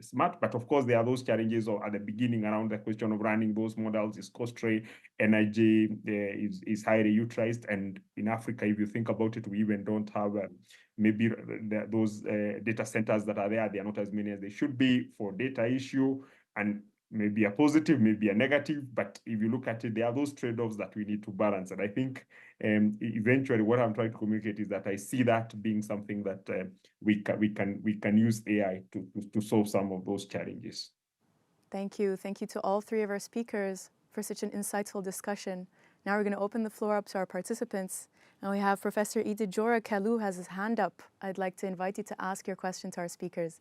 smart, but of course there are those challenges at the beginning around the question of running those models. Is costly, energy is highly utilized, and in Africa, if you think about it, we even don't have maybe those data centers that are there. They are not as many as they should be for data issue, and maybe a positive, maybe a negative, but if you look at it, there are those trade-offs that we need to balance. And I think eventually what I'm trying to communicate is that I see that being something that we can use AI to solve some of those challenges. Thank you. Thank you to all three of our speakers for such an insightful discussion. Now we're going to open the floor up to our participants. And we have Professor Idijora Kalu has his hand up. I'd like to invite you to ask your question to our speakers.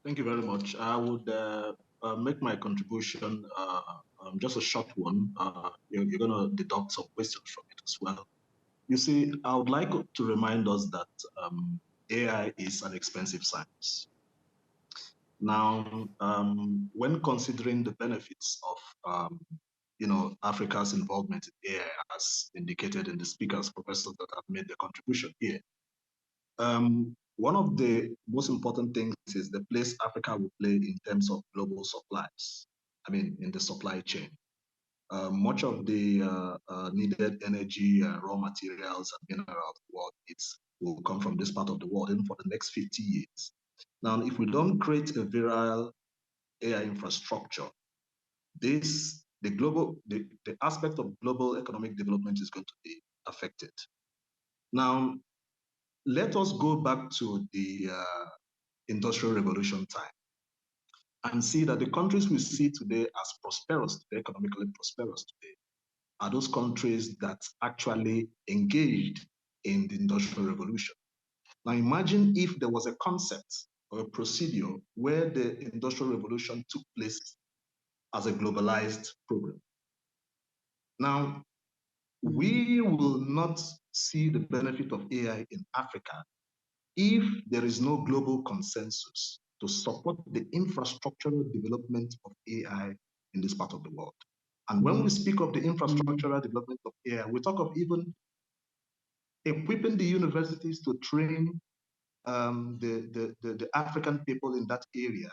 Thank you very much. I would make my contribution just a short one. You're going to deduct some questions from it as well. You see, I would like to remind us that AI is an expensive science. Now, when considering the benefits of Africa's involvement in AI, as indicated in the speakers, professors that have made the contribution here, one of the most important things is the place Africa will play in terms of global supplies. I mean, in the supply chain. Much of the needed energy, raw materials, and minerals the world needs will come from this part of the world, even for the next 50 years. Now, if we don't create a virile AI infrastructure, the aspect of global economic development is going to be affected. Now, let us go back to the Industrial Revolution time and see that the countries we see today as prosperous, economically prosperous today, are those countries that actually engaged in the Industrial Revolution. Now imagine if there was a concept or a procedure where the Industrial Revolution took place as a globalized program. Now, we will not see the benefit of AI in Africa if there is no global consensus to support the infrastructural development of AI in this part of the world. And when we speak of the infrastructural development of AI, we talk of even equipping the universities to train the African people in that area,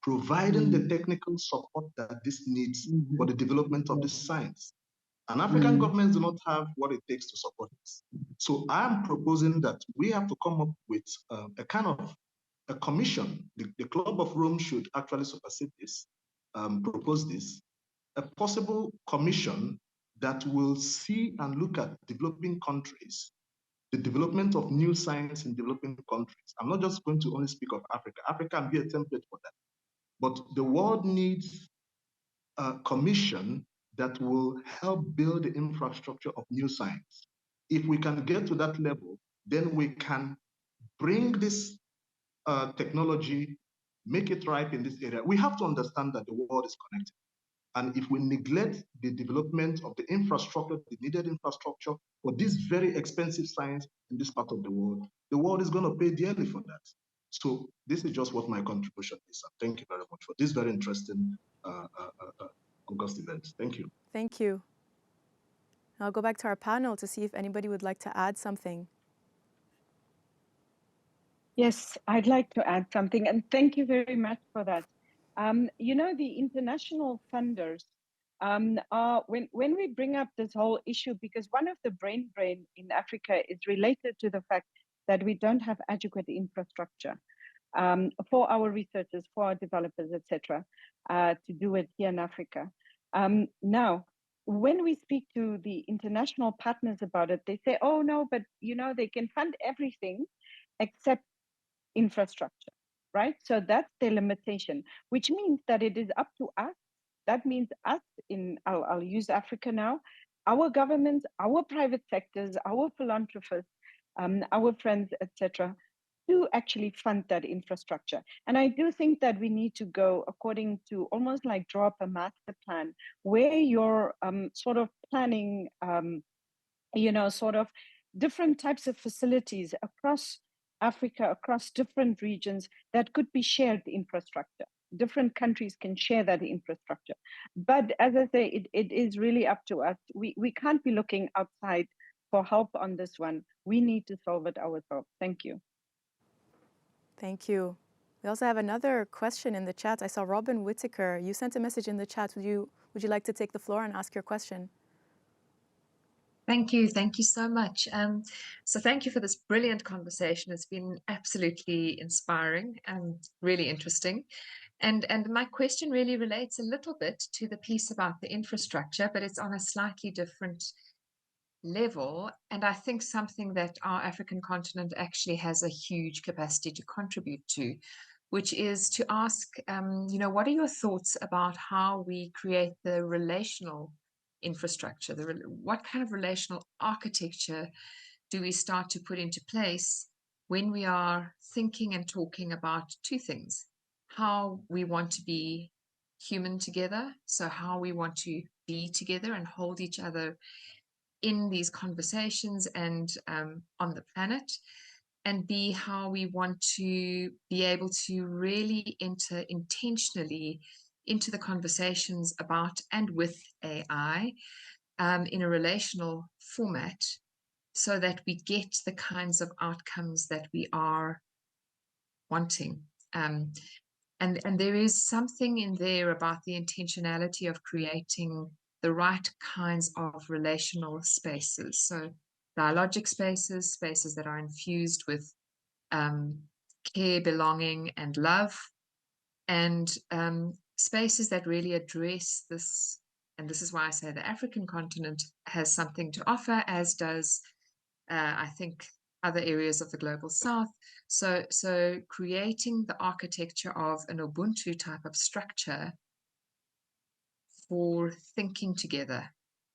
providing the technical support that this needs for the development of this science. And African governments do not have what it takes to support this. So I'm proposing that we have to come up with a kind of a commission. The Club of Rome should actually supersede this, propose this, a possible commission that will see and look at developing countries, the development of new science in developing countries. I'm not just going to only speak of Africa. Africa can be a template for that. But the world needs a commission that will help build the infrastructure of new science. If we can get to that level, then we can bring this technology, make it ripe in this area. We have to understand that the world is connected. And if we neglect the development of the infrastructure, the needed infrastructure for this very expensive science in this part of the world is going to pay dearly for that. So this is just what my contribution is. And thank you very much for this very interesting August event. Thank you. Thank you. I'll go back to our panel to see if anybody would like to add something. Yes, I'd like to add something, and thank you very much for that. You know, the international funders are, when we bring up this whole issue, because one of the brain drain in Africa is related to the fact that we don't have adequate infrastructure for our researchers, for our developers, etc., to do it here in Africa. Now, when we speak to the international partners about it, they say, oh no, but you know, they can fund everything except infrastructure, right? So that's the limitation, which means that it is up to us. That means us I'll use Africa now, our governments, our private sectors, our philanthropists, our friends, etc., to actually fund that infrastructure. And I do think that we need to go according to almost like draw up a master plan where you're sort of planning, you know, sort of different types of facilities across Africa, across different regions that could be shared infrastructure. Different countries can share that infrastructure. But as I say, it is really up to us. We can't be looking outside for help on this one. We need to solve it ourselves. Thank you. Thank you. We also have another question in the chat. I saw Robin Whitaker. You sent a message in the chat. Would you like to take the floor and ask your question? Thank you so much. So thank you for this brilliant conversation. It's been absolutely inspiring and really interesting. And my question really relates a little bit to the piece about the infrastructure, but it's on a slightly different level. And I think something that our African continent actually has a huge capacity to contribute to, which is to ask, you know, what are your thoughts about how we create the relational infrastructure? What kind of relational architecture do we start to put into place when we are thinking and talking about two things? How we want to be human together, so how we want to be together and hold each other in these conversations and on the planet, and B, how we want to be able to really enter intentionally into the conversations about and with AI in a relational format so that we get the kinds of outcomes that we are wanting. And there is something in there about the intentionality of creating the right kinds of relational spaces. So dialogic spaces, spaces that are infused with care, belonging, and love, and spaces that really address this. And this is why I say the African continent has something to offer, as does, I think, other areas of the global south. So creating the architecture of an Ubuntu type of structure for thinking together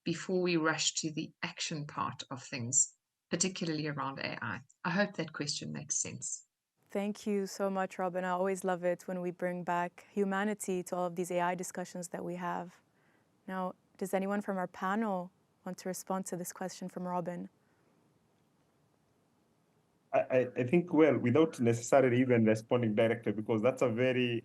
before we rush to the action part of things, particularly around AI. I hope that question makes sense. Thank you so much, Robin. I always love it when we bring back humanity to all of these AI discussions that we have. Now, does anyone from our panel want to respond to this question from Robin? I think, well, without necessarily even responding directly, because that's a very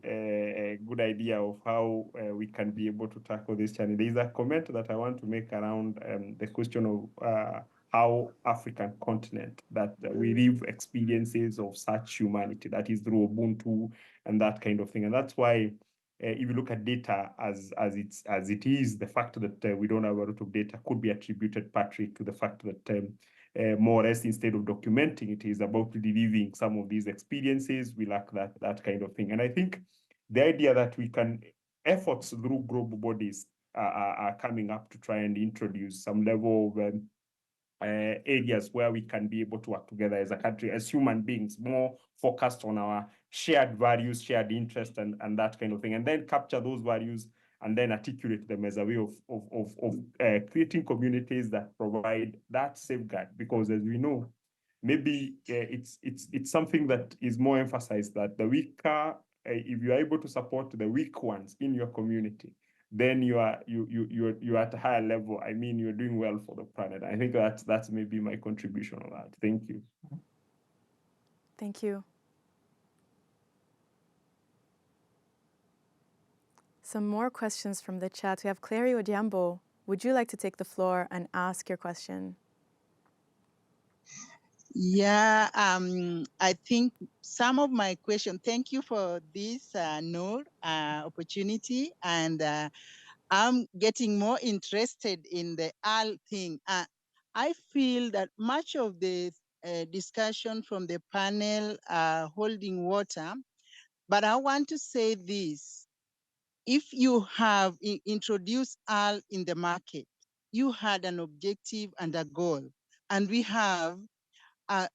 good idea of how we can be able to tackle this challenge. There is a comment that I want to make around the question of how African continent, that we live experiences of such humanity, that is through Ubuntu and that kind of thing. And that's why if you look at data as it is, the fact that we don't have a lot of data could be attributed partly to the fact that more or less, instead of documenting it, is about reliving some of these experiences. We lack that kind of thing. And I think the idea that we can, efforts through global bodies are coming up to try and introduce some level of areas where we can be able to work together as a country, as human beings, more focused on our shared values, shared interests, and that kind of thing, and then capture those values and then articulate them as a way of creating communities that provide that safeguard. Because as we know, maybe it's something that is more emphasized, that the weaker, if you are able to support the weak ones in your community, then you're at a higher level. I mean, you're doing well for the planet. I think that's maybe my contribution on that. Thank you. Thank you. Some more questions from the chat. We have Clary Odiambo. Would you like to take the floor and ask your question? Yeah, I think some of my question, thank you for this, Noor, opportunity. And I'm getting more interested in the AL thing. I feel that much of the discussion from the panel holding water, but I want to say this. If you have introduced AL in the market, you had an objective and a goal. And we have a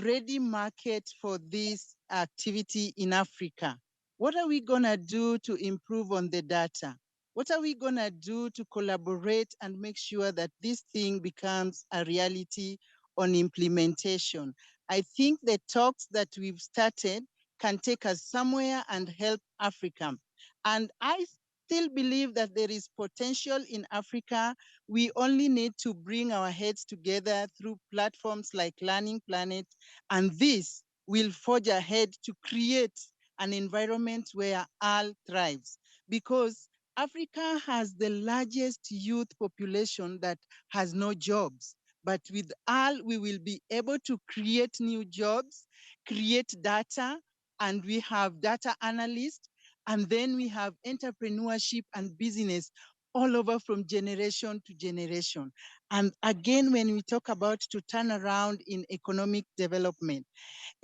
ready market for this activity in Africa. What are we gonna do to improve on the data? What are we gonna do to collaborate and make sure that this thing becomes a reality on implementation? I think the talks that we've started can take us somewhere and help Africa. And I still believe that there is potential in Africa. We only need to bring our heads together through platforms like Learning Planet, and this will forge ahead to create an environment where all thrives. Because Africa has the largest youth population that has no jobs. But with all, we will be able to create new jobs, create data, and we have data analysts, and then we have entrepreneurship and business all over from generation to generation. And again, when we talk about to turn around in economic development,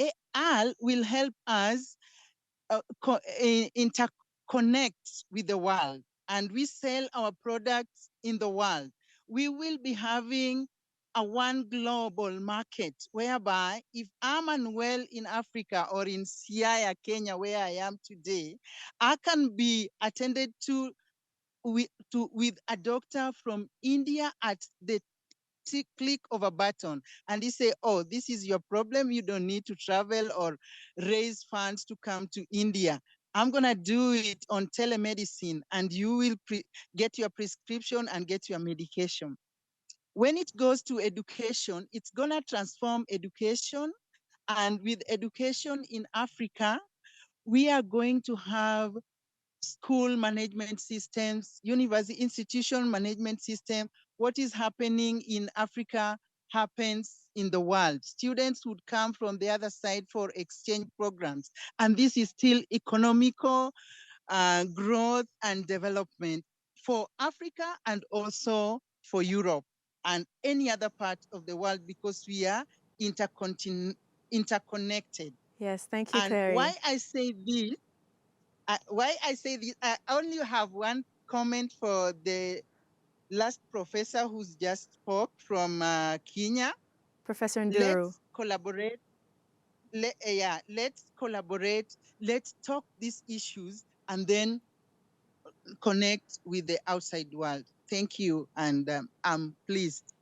AI will help us interconnect with the world, and we sell our products in the world. We will be having a one global market whereby if I'm unwell in Africa or in Siaya, Kenya, where I am today, I can be attended to with a doctor from India at the click of a button, and he say, oh, this is your problem. You don't need to travel or raise funds to come to India. I'm gonna do it on telemedicine, and you will get your prescription and get your medication. When it goes to education, it's gonna transform education. And with education in Africa, we are going to have school management systems, university institution management system. What is happening in Africa happens in the world. Students would come from the other side for exchange programs. And this is still economical growth and development for Africa and also for Europe and any other part of the world, because we are interconnected. Yes, thank you, And Clary. why I say this, I only have one comment for the last professor who's just spoke from Kenya. Professor Nderu. Let's collaborate. Let's collaborate. Let's talk these issues and then connect with the outside world. Thank you, and I'm pleased.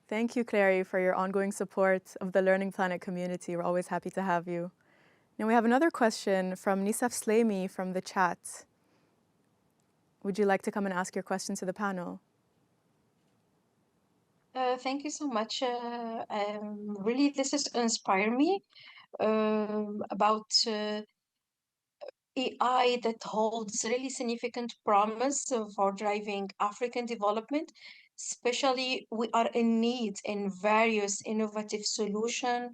Thank you, Clary, for your ongoing support of the Learning Planet community. We're always happy to have you. Now we have another question from Nisaf Slamy from the chat. Would you like to come and ask your question to the panel? Thank you so much. Really, this is inspire me about AI that holds really significant promise for driving African development. Especially, we are in need in various innovative solutions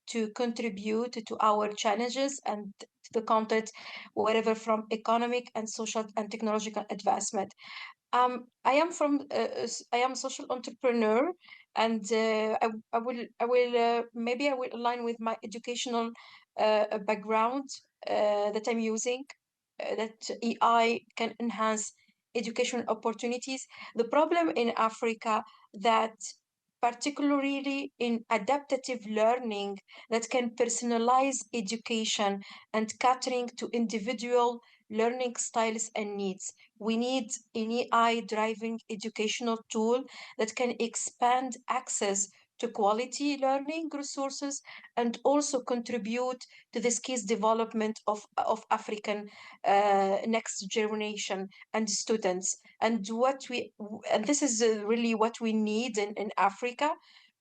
to contribute to our challenges and to the content, whatever from economic and social and technological advancement. I am I am a social entrepreneur, and maybe I will align with my educational background that I'm using, that AI can enhance education opportunities. The problem in Africa that particularly in adaptive learning that can personalize education and catering to individual learning styles and needs. We need an AI driving educational tool that can expand access to quality learning resources and also contribute to the skills development of African next generation and students. And this is really what we need in Africa.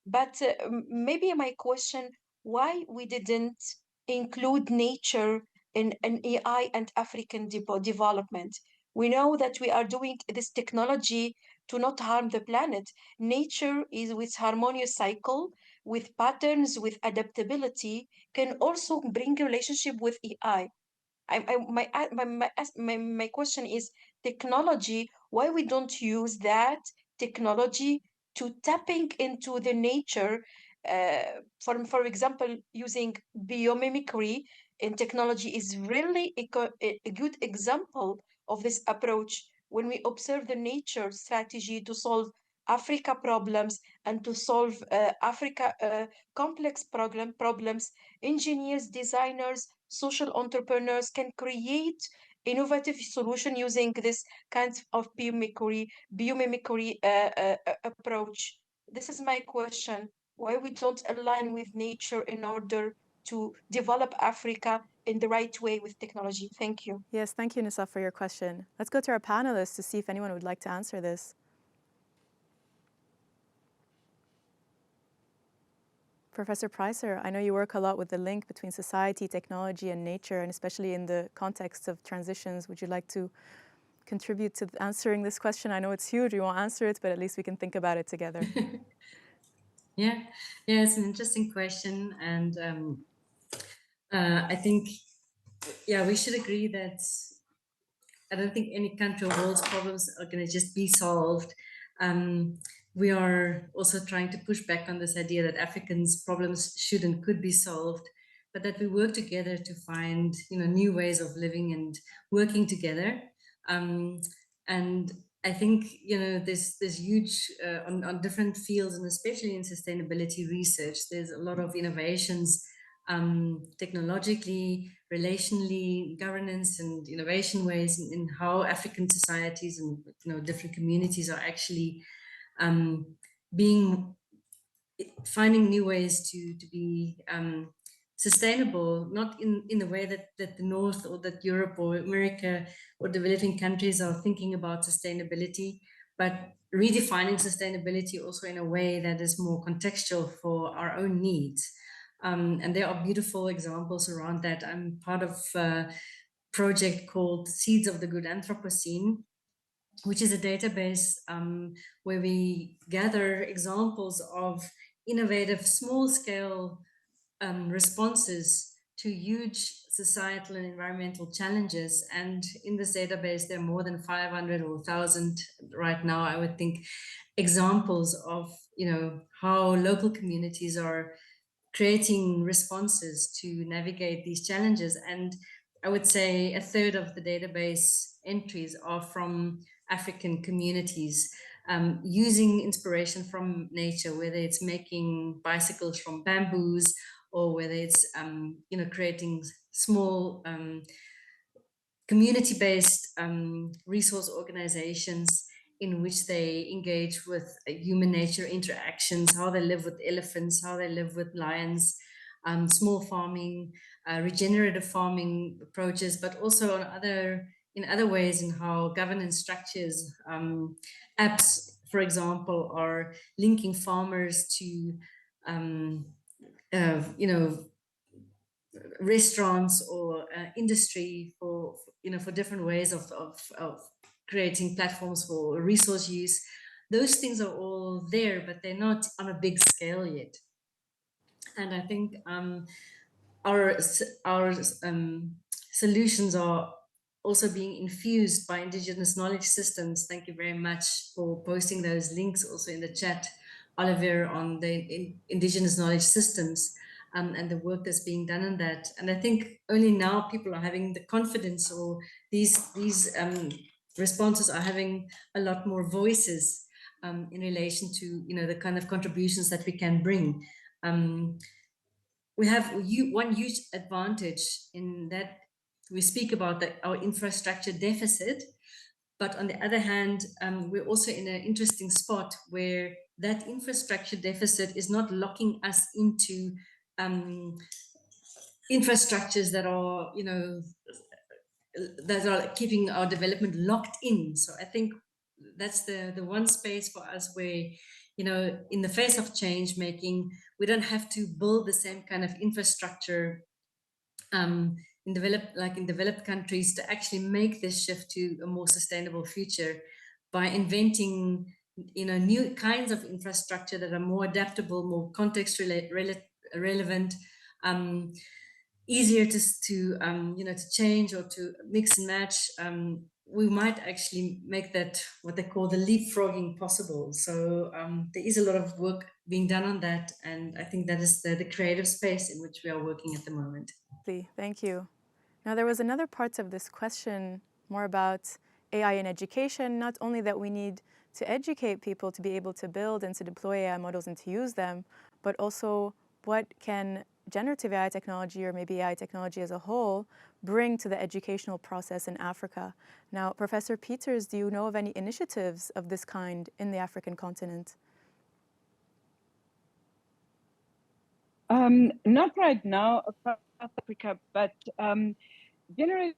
But maybe my question, why we didn't include nature in AI and African development? We know that we are doing this technology to not harm the planet. Nature is with harmonious cycle, with patterns, with adaptability, can also bring a relationship with AI. My question is technology, why we don't use that technology to tapping into the nature, for example, using biomimicry in technology is really a good example of this approach. When we observe the nature strategy to solve Africa problems and to solve Africa complex problems, engineers, designers, social entrepreneurs can create innovative solution using this kind of biomimicry approach. This is my question. Why we don't align with nature in order to develop Africa in the right way with technology? Thank you. Yes, thank you, Nisa, for your question. Let's go to our panelists to see if anyone would like to answer this. Professor Preiser, I know you work a lot with the link between society, technology, and nature, and especially in the context of transitions. Would you like to contribute to answering this question? I know it's huge, we won't answer it, but at least we can think about it together. Yeah, it's an interesting question. And I think, we should agree that I don't think any country or world's problems are going to just be solved. We are also trying to push back on this idea that Africans' problems should and could be solved, but that we work together to find, new ways of living and working together. And I think, there's huge on different fields, and especially in sustainability research, there's a lot of innovations technologically, relationally, governance and innovation ways in how African societies and different communities are actually finding new ways to be sustainable, not in the way that the North or that Europe or America or developing countries are thinking about sustainability, but redefining sustainability also in a way that is more contextual for our own needs. And there are beautiful examples around that. I'm part of a project called Seeds of the Good Anthropocene, which is a database where we gather examples of innovative small-scale responses to huge societal and environmental challenges. And in this database, there are more than 500 or 1,000 right now, I would think, examples of how local communities are creating responses to navigate these challenges. And I would say a third of the database entries are from African communities, using inspiration from nature, whether it's making bicycles from bamboos or whether it's creating small community-based resource organizations in which they engage with human nature interactions, how they live with elephants, how they live with lions, small farming, regenerative farming approaches, but also in other ways in how governance structures, apps, for example, are linking farmers to, restaurants or industry for different ways of creating platforms for resource use. Those things are all there, but they're not on a big scale yet. And I think our solutions are also being infused by indigenous knowledge systems. Thank you very much for posting those links also in the chat, Oliver, on the indigenous knowledge systems. And the work that's being done on that. And I think only now people are having the confidence, or these responses are having a lot more voices in relation to the kind of contributions that we can bring. We have one huge advantage in that we speak about our infrastructure deficit, but on the other hand, we're also in an interesting spot where that infrastructure deficit is not locking us into infrastructures that are, you know, that are keeping our development locked in. So I think that's the one space for us where, you know, in the face of change making, we don't have to build the same kind of infrastructure in developed countries to actually make this shift to a more sustainable future by inventing, you know, new kinds of infrastructure that are more adaptable, more context relevant, easier to you know, to change or to mix and match. We might actually make that what they call the leapfrogging possible. So there is a lot of work being done on that, and I think that is the creative space in which we are working at the moment. Thank you. Now, there was another part of this question more about AI in education, not only that we need to educate people to be able to build and to deploy AI models and to use them, but also what can generative AI technology, or maybe AI technology as a whole, bring to the educational process in Africa. Now, Professor Peters, do you know of any initiatives of this kind in the African continent? Not right now across Africa, but generative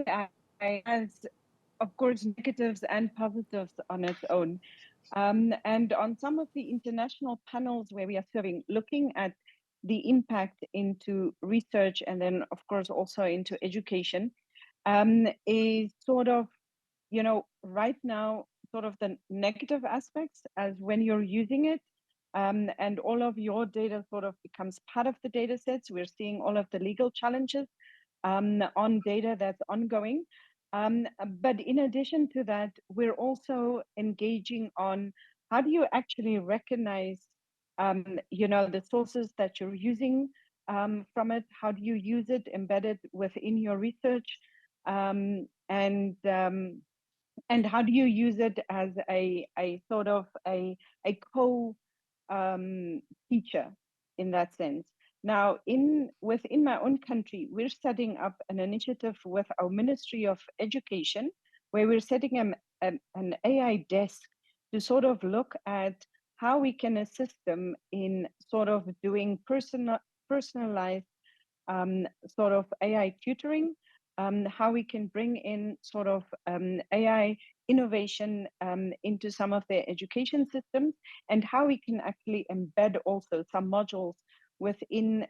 AI has, of course, negatives and positives on its own. And on some of the international panels where we are serving, looking at the impact into research and then, of course, also into education, is sort of, you know, right now, sort of the negative aspects as when you're using it, and all of your data sort of becomes part of the data sets. We're seeing all of the legal challenges on data that's ongoing. But in addition to that, we're also engaging on how do you actually recognize, you know, the sources that you're using from it? How do you use it embedded within your research? And how do you use it as a sort of a co teacher in that sense? Now, within my own country, we're setting up an initiative with our Ministry of Education, where we're setting an AI desk to sort of look at how we can assist them in sort of doing personalized sort of AI tutoring, how we can bring in sort of AI innovation into some of their education systems, and how we can actually embed also some modules within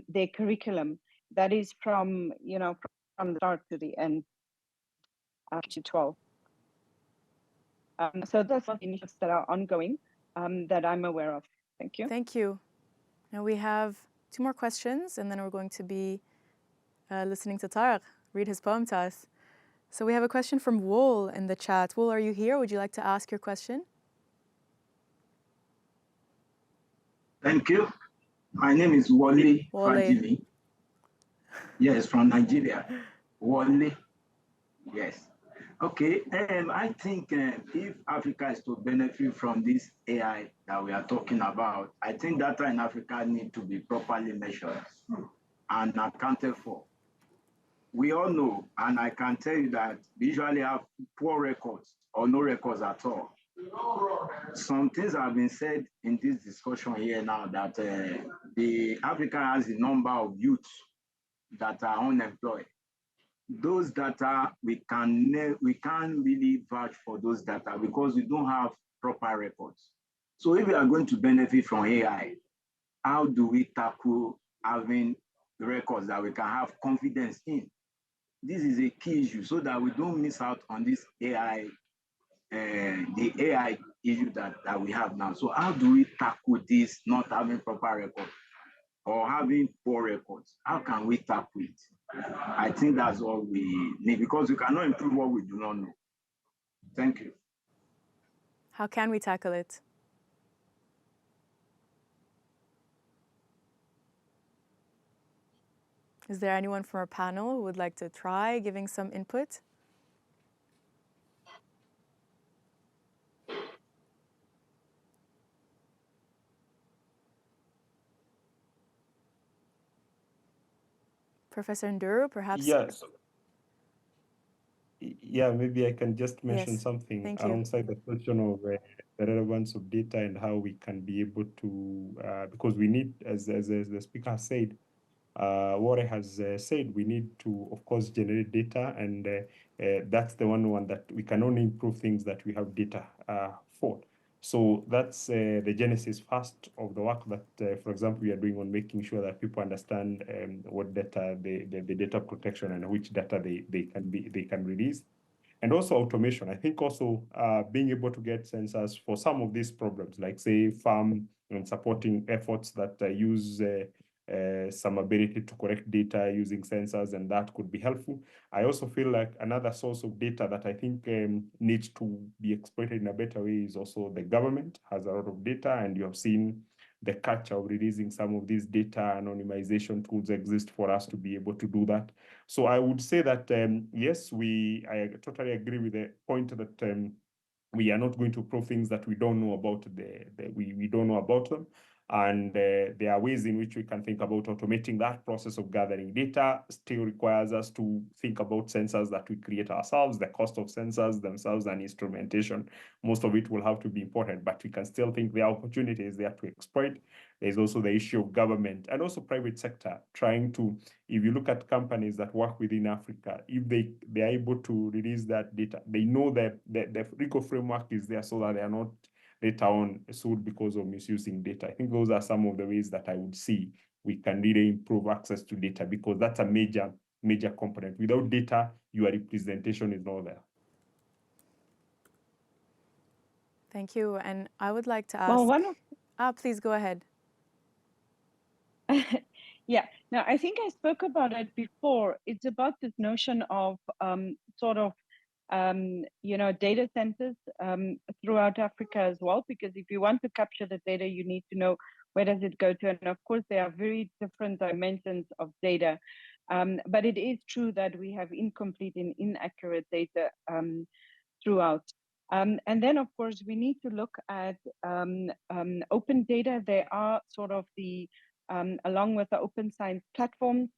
their curriculum that is from, you know, from the start to the end, to 12. So those are the initiatives that are ongoing that I'm aware of. Thank you. Thank you. Now we have 2 more questions, and then we're going to be listening to Tariq read his poem to us. So we have a question from Wool in the chat. Wool, are you here? Would you like to ask your question? Thank you. My name is Wale Fajimi. Yes, from Nigeria. Wale. Yes. Okay. I think if Africa is to benefit from this AI that we are talking about, I think data in Africa need to be properly measured and accounted for. We all know, and I can tell you that we usually have poor records or no records at all. Some things have been said in this discussion here now that the Africa has a number of youths that are unemployed. Those data, we can't really vouch for those data because we don't have proper records. So if we are going to benefit from AI, how do we tackle having records that we can have confidence in? This is a key issue so that we don't miss out on this AI, the AI issue that we have now. So how do we tackle this not having proper records or having poor records? How can we tackle it? I think that's all we need because we cannot improve what we do not know. Thank you. How can we tackle it? Is there anyone from our panel who would like to try giving some input? Professor Nderu, perhaps? Yes. Yeah, maybe I can just mention Yes. something Thank you. alongside the question of the relevance of data and how we can be able to, because we need, as the speaker has said, Ware has said, we need to, of course, generate data, and that's the one that we can only improve things that we have data for. So that's the genesis first of the work that, for example, we are doing on making sure that people understand what data, the data protection, and which data they can release. And also automation. I think also being able to get sensors for some of these problems, like say farm and supporting efforts that use some ability to collect data using sensors, and that could be helpful. I also feel like another source of data that I think needs to be exploited in a better way is also the government has a lot of data, and you have seen the culture of releasing some of these data anonymization tools exist for us to be able to do that. So I would say that, yes, I totally agree with the point that we are not going to prove things that we don't know about we don't know about them. And there are ways in which we can think about automating that process of gathering data. Still requires us to think about sensors that we create ourselves, the cost of sensors themselves, and instrumentation. Most of it will have to be important, but we can still think there are opportunities there to exploit. There's also the issue of government and also private sector trying to, if you look at companies that work within Africa, if they are able to release that data, they know that the RICO framework is there so that they are not later on sued because of misusing data. I think those are some of the ways that I would see we can really improve access to data, because that's a major component. Without data, your representation is not there. Thank you. And I would like to ask, well, please go ahead. Yeah, now I think I spoke about it before. It's about this notion of data centers throughout Africa as well, because if you want to capture the data, you need to know where does it go to. And of course, there are very different dimensions of data. But it is true that we have incomplete and inaccurate data throughout. And then, of course, we need to look at open data. There are sort of along with the open science platforms,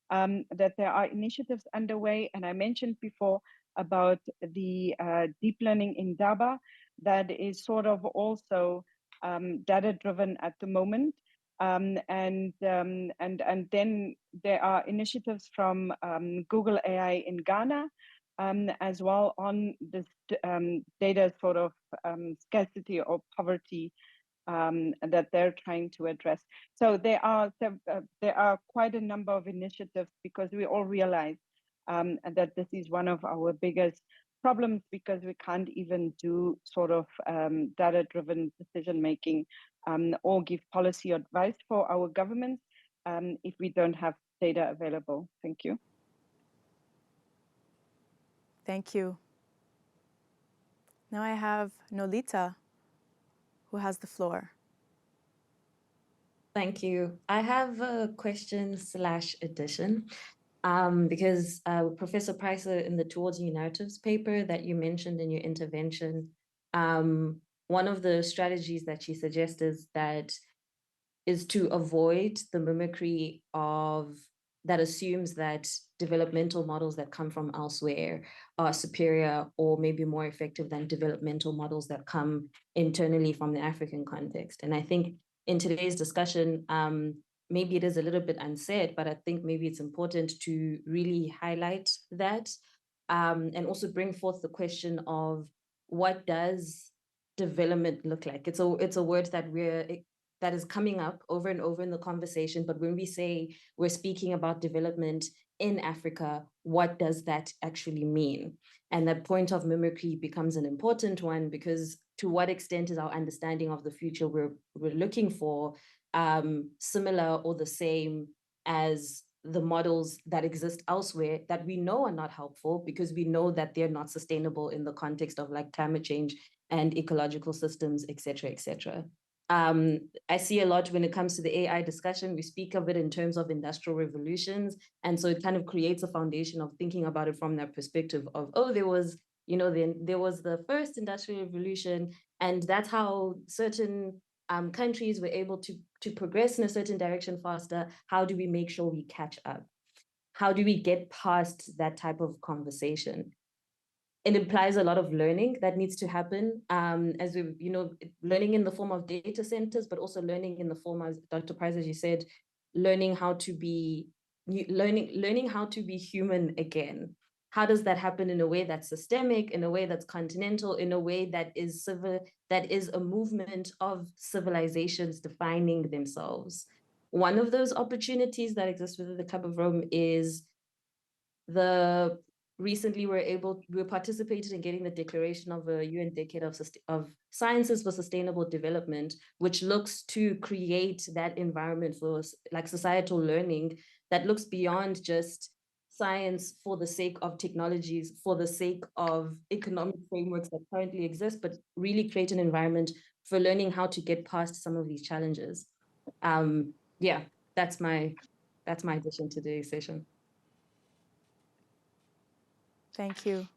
that there are initiatives underway. And I mentioned before about the deep learning in Daba that is sort of also data-driven at the moment. And then there are initiatives from Google AI in Ghana, as well on this data sort of scarcity or poverty that they're trying to address. So there are quite a number of initiatives, because we all realize that this is one of our biggest problems, because we can't even do sort of data-driven decision making or give policy advice for our governments if we don't have data available. Thank you. Thank you. Now I have Nolita, who has the floor. Thank you. I have a question/addition, because Professor Preiser, in the Towards New Narratives paper that you mentioned in your intervention, one of the strategies that she suggests is to avoid the mimicry that assumes that developmental models that come from elsewhere are superior or maybe more effective than developmental models that come internally from the African context. And I think in today's discussion, maybe it is a little bit unsaid, but I think maybe it's important to really highlight that, and also bring forth the question of what does development look like? It's a word that is coming up over and over in the conversation. But when we say we're speaking about development in Africa, what does that actually mean? And that point of mimicry becomes an important one, because to what extent is our understanding of the future we're looking for similar or the same as the models that exist elsewhere that we know are not helpful, because we know that they're not sustainable in the context of like climate change and ecological systems, et cetera, et cetera. I see a lot when it comes to the AI discussion, we speak of it in terms of industrial revolutions. And so it kind of creates a foundation of thinking about it from that perspective of, there was the first industrial revolution, and that's how certain countries were able to progress in a certain direction faster. How do we make sure we catch up? How do we get past that type of conversation? it implies a lot of learning that needs to happen, as we, learning in the form of data centers, but also learning in the form, as Dr. Preiser, as you said, learning how to be human again. How does that happen in a way that's systemic, in a way that's continental, in a way that is a movement of civilizations defining themselves? One of those opportunities that exists within the Club of Rome is recently we participated in getting the declaration of a UN Decade of Sciences for Sustainable Development, which looks to create that environment for like societal learning that looks beyond just science for the sake of technologies, for the sake of economic frameworks that currently exist, but really create an environment for learning how to get past some of these challenges. Yeah, that's my addition to today's session. Thank you.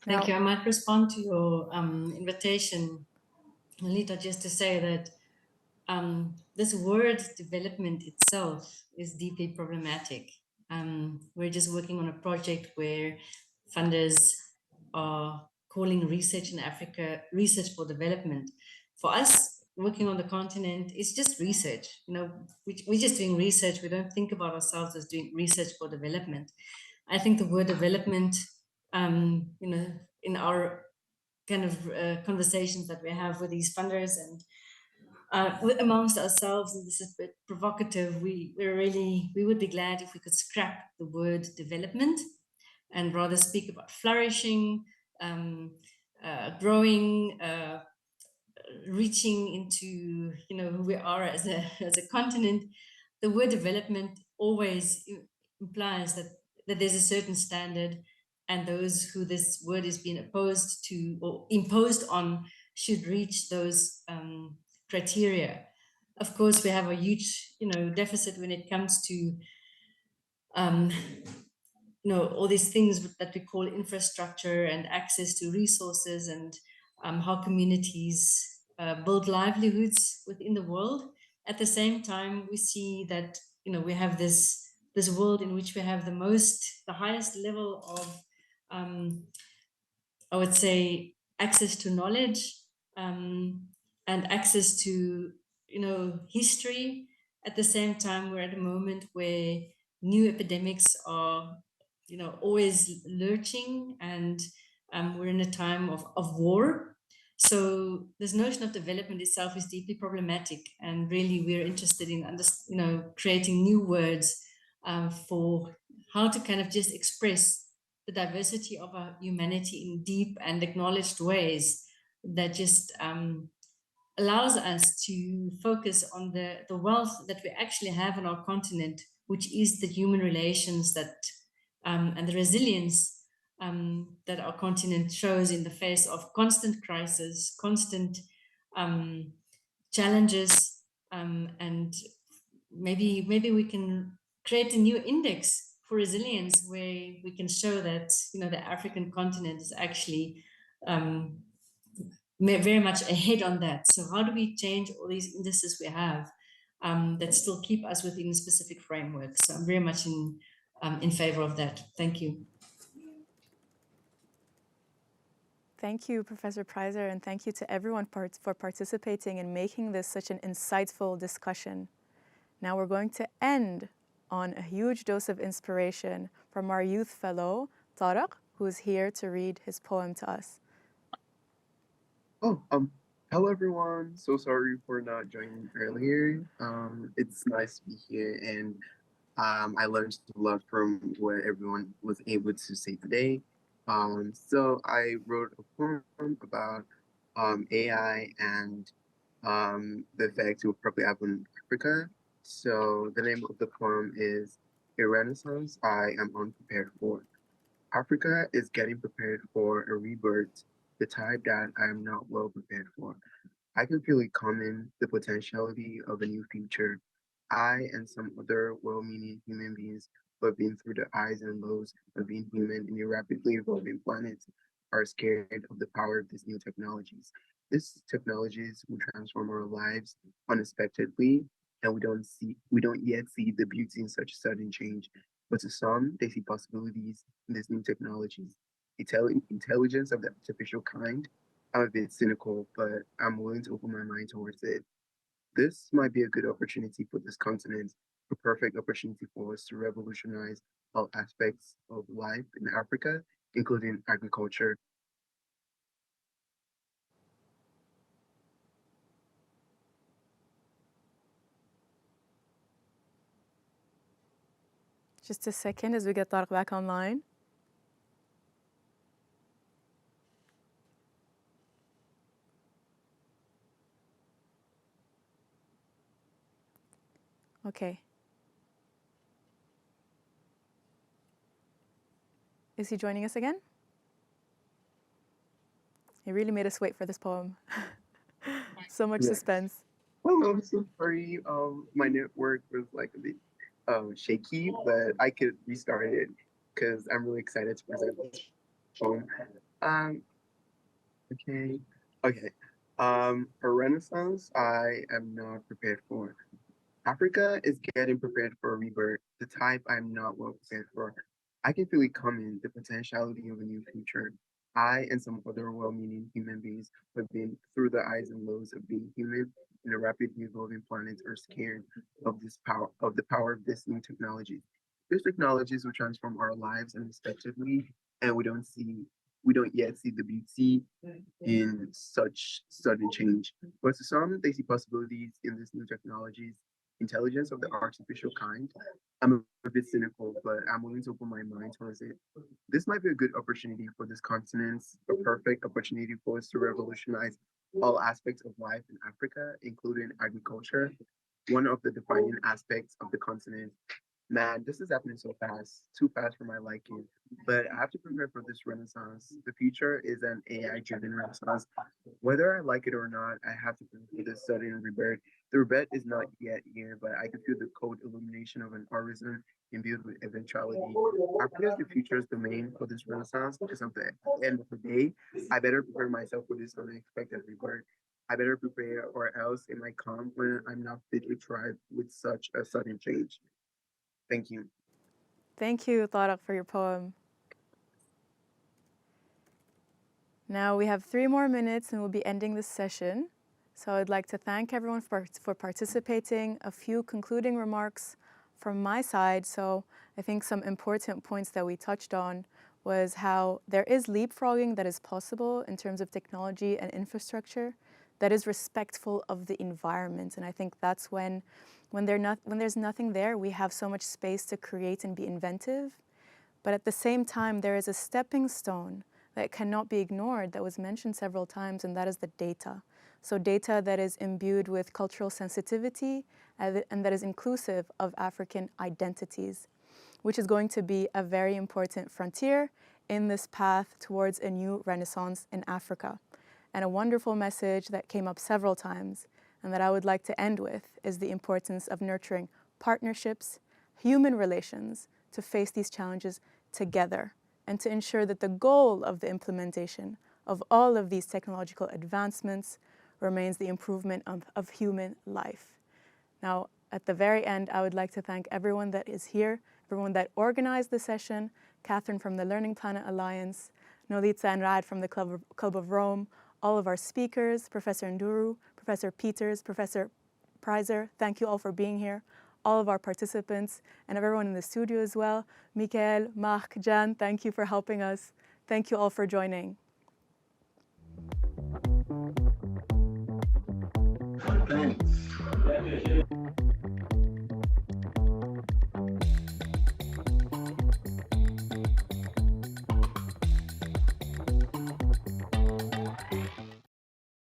Thank you. I might respond to your invitation, Lita, just to say that this word development itself is deeply problematic. We're just working on a project where funders are calling research in Africa research for development. For us, working on the continent, it's just research. We're just doing research. We don't think about ourselves as doing research for development. I think the word development, in our kind of conversations that we have with these funders and amongst ourselves, and this is a bit provocative, we would be glad if we could scrap the word development and rather speak about flourishing, growing, reaching into who we are as a continent. The word development always implies that there's a certain standard, and those who this word is being opposed to or imposed on should reach those criteria. Of course, we have a huge deficit when it comes to all these things that we call infrastructure and access to resources, and how communities build livelihoods within the world. At the same time, we see that we have this world in which we have the highest level of I would say access to knowledge and access to history. At the same time, we're at a moment where new epidemics are always lurching, and we're in a time of war. So this notion of development itself is deeply problematic, and really we're interested in creating new words for how to kind of just express the diversity of our humanity in deep and acknowledged ways that just allows us to focus on the wealth that we actually have on our continent, which is the human relations that and the resilience that our continent shows in the face of constant crisis, constant challenges, and maybe we can create a new index for resilience where we can show that the African continent is actually very much ahead on that. So how do we change all these indices we have that still keep us within a specific framework? So I'm very much in favor of that. Thank you. Thank you, Professor Preiser, and thank you to everyone for participating and making this such an insightful discussion. Now we're going to end on a huge dose of inspiration from our youth fellow, Tariq, who is here to read his poem to us. Hello everyone. So sorry for not joining earlier. It's nice to be here, and I learned a lot from what everyone was able to say today. So I wrote a poem about AI and the effects it will probably have on Africa. So the name of the poem is A Renaissance I Am Unprepared For. Africa is getting prepared for a rebirth, the type that I am not well prepared for. I can feel it coming, the potentiality of a new future. I and some other well-meaning human beings who have been through the highs and lows of being human in a rapidly evolving planet are scared of the power of these new technologies. These technologies will transform our lives unexpectedly, and we don't yet see the beauty in such sudden change. but to some, they see possibilities in these new technologies. Intelligence of the artificial kind. I'm a bit cynical, but I'm willing to open my mind towards it. This might be a good opportunity for this continent, a perfect opportunity for us to revolutionize all aspects of life in Africa, including agriculture. Just a second as we get Tariq back online. Okay. Is he joining us again? He really made us wait for this poem. So much suspense. Well, I'm so sorry. My network was like a bit shaky, but I could restart it because I'm really excited to present this poem. Okay. Okay. For Renaissance, I am not prepared for. Africa is getting prepared for a rebirth, the type I'm not well prepared for. I can feel it coming, the potentiality of a new future. I and some other well-meaning human beings who have been through the highs and lows of being human in a rapidly evolving planet are scared of the power of these new technologies. These technologies will transform our lives unexpectedly, and we don't yet see the beauty in such sudden change. But to some, they see possibilities in these new technologies, intelligence of the artificial kind. I'm a bit cynical, but I'm willing to open my mind towards it. This might be a good opportunity for this continent, a perfect opportunity for us to revolutionize all aspects of life in Africa, including agriculture, one of the defining aspects of the continent. Man, this is happening so fast, too fast for my liking. But I have to prepare for this renaissance. The future is an AI-driven renaissance. Whether I like it or not, I have to prepare for this sudden rebirth. The rebirth is not yet here, but I can feel the cold illumination of an horizon imbued with eventuality. Africa is the future's domain for this renaissance, because at the end of the day, I better prepare myself for this unexpected rebirth. I better prepare, or else it might come when I'm not fit to thrive with such a sudden change. Thank you. Thank you, Tariq, for your poem. Now we have 3 more minutes and we'll be ending this session. So I'd like to thank everyone for participating. A few concluding remarks from my side. So I think some important points that we touched on was how there is leapfrogging that is possible in terms of technology and infrastructure that is respectful of the environment. And I think that's when there's nothing there, we have so much space to create and be inventive. But at the same time, there is a stepping stone that cannot be ignored that was mentioned several times, and that is the data. So data that is imbued with cultural sensitivity and that is inclusive of African identities, which is going to be a very important frontier in this path towards a new renaissance in Africa. And a wonderful message that came up several times and that I would like to end with is the importance of nurturing partnerships, human relations to face these challenges together and to ensure that the goal of the implementation of all of these technological advancements remains the improvement of human life. Now, at the very end, I would like to thank everyone that is here, everyone that organized the session, Catherine from the Learning Planet Alliance, Nolitza and Rad from the Club of Rome, all of our speakers, Professor Nderu, Professor Peters, Professor Preiser, thank you all for being here. All of our participants and everyone in the studio as well. Mikael, Marc, Jan, thank you for helping us. Thank you all for joining. Thanks.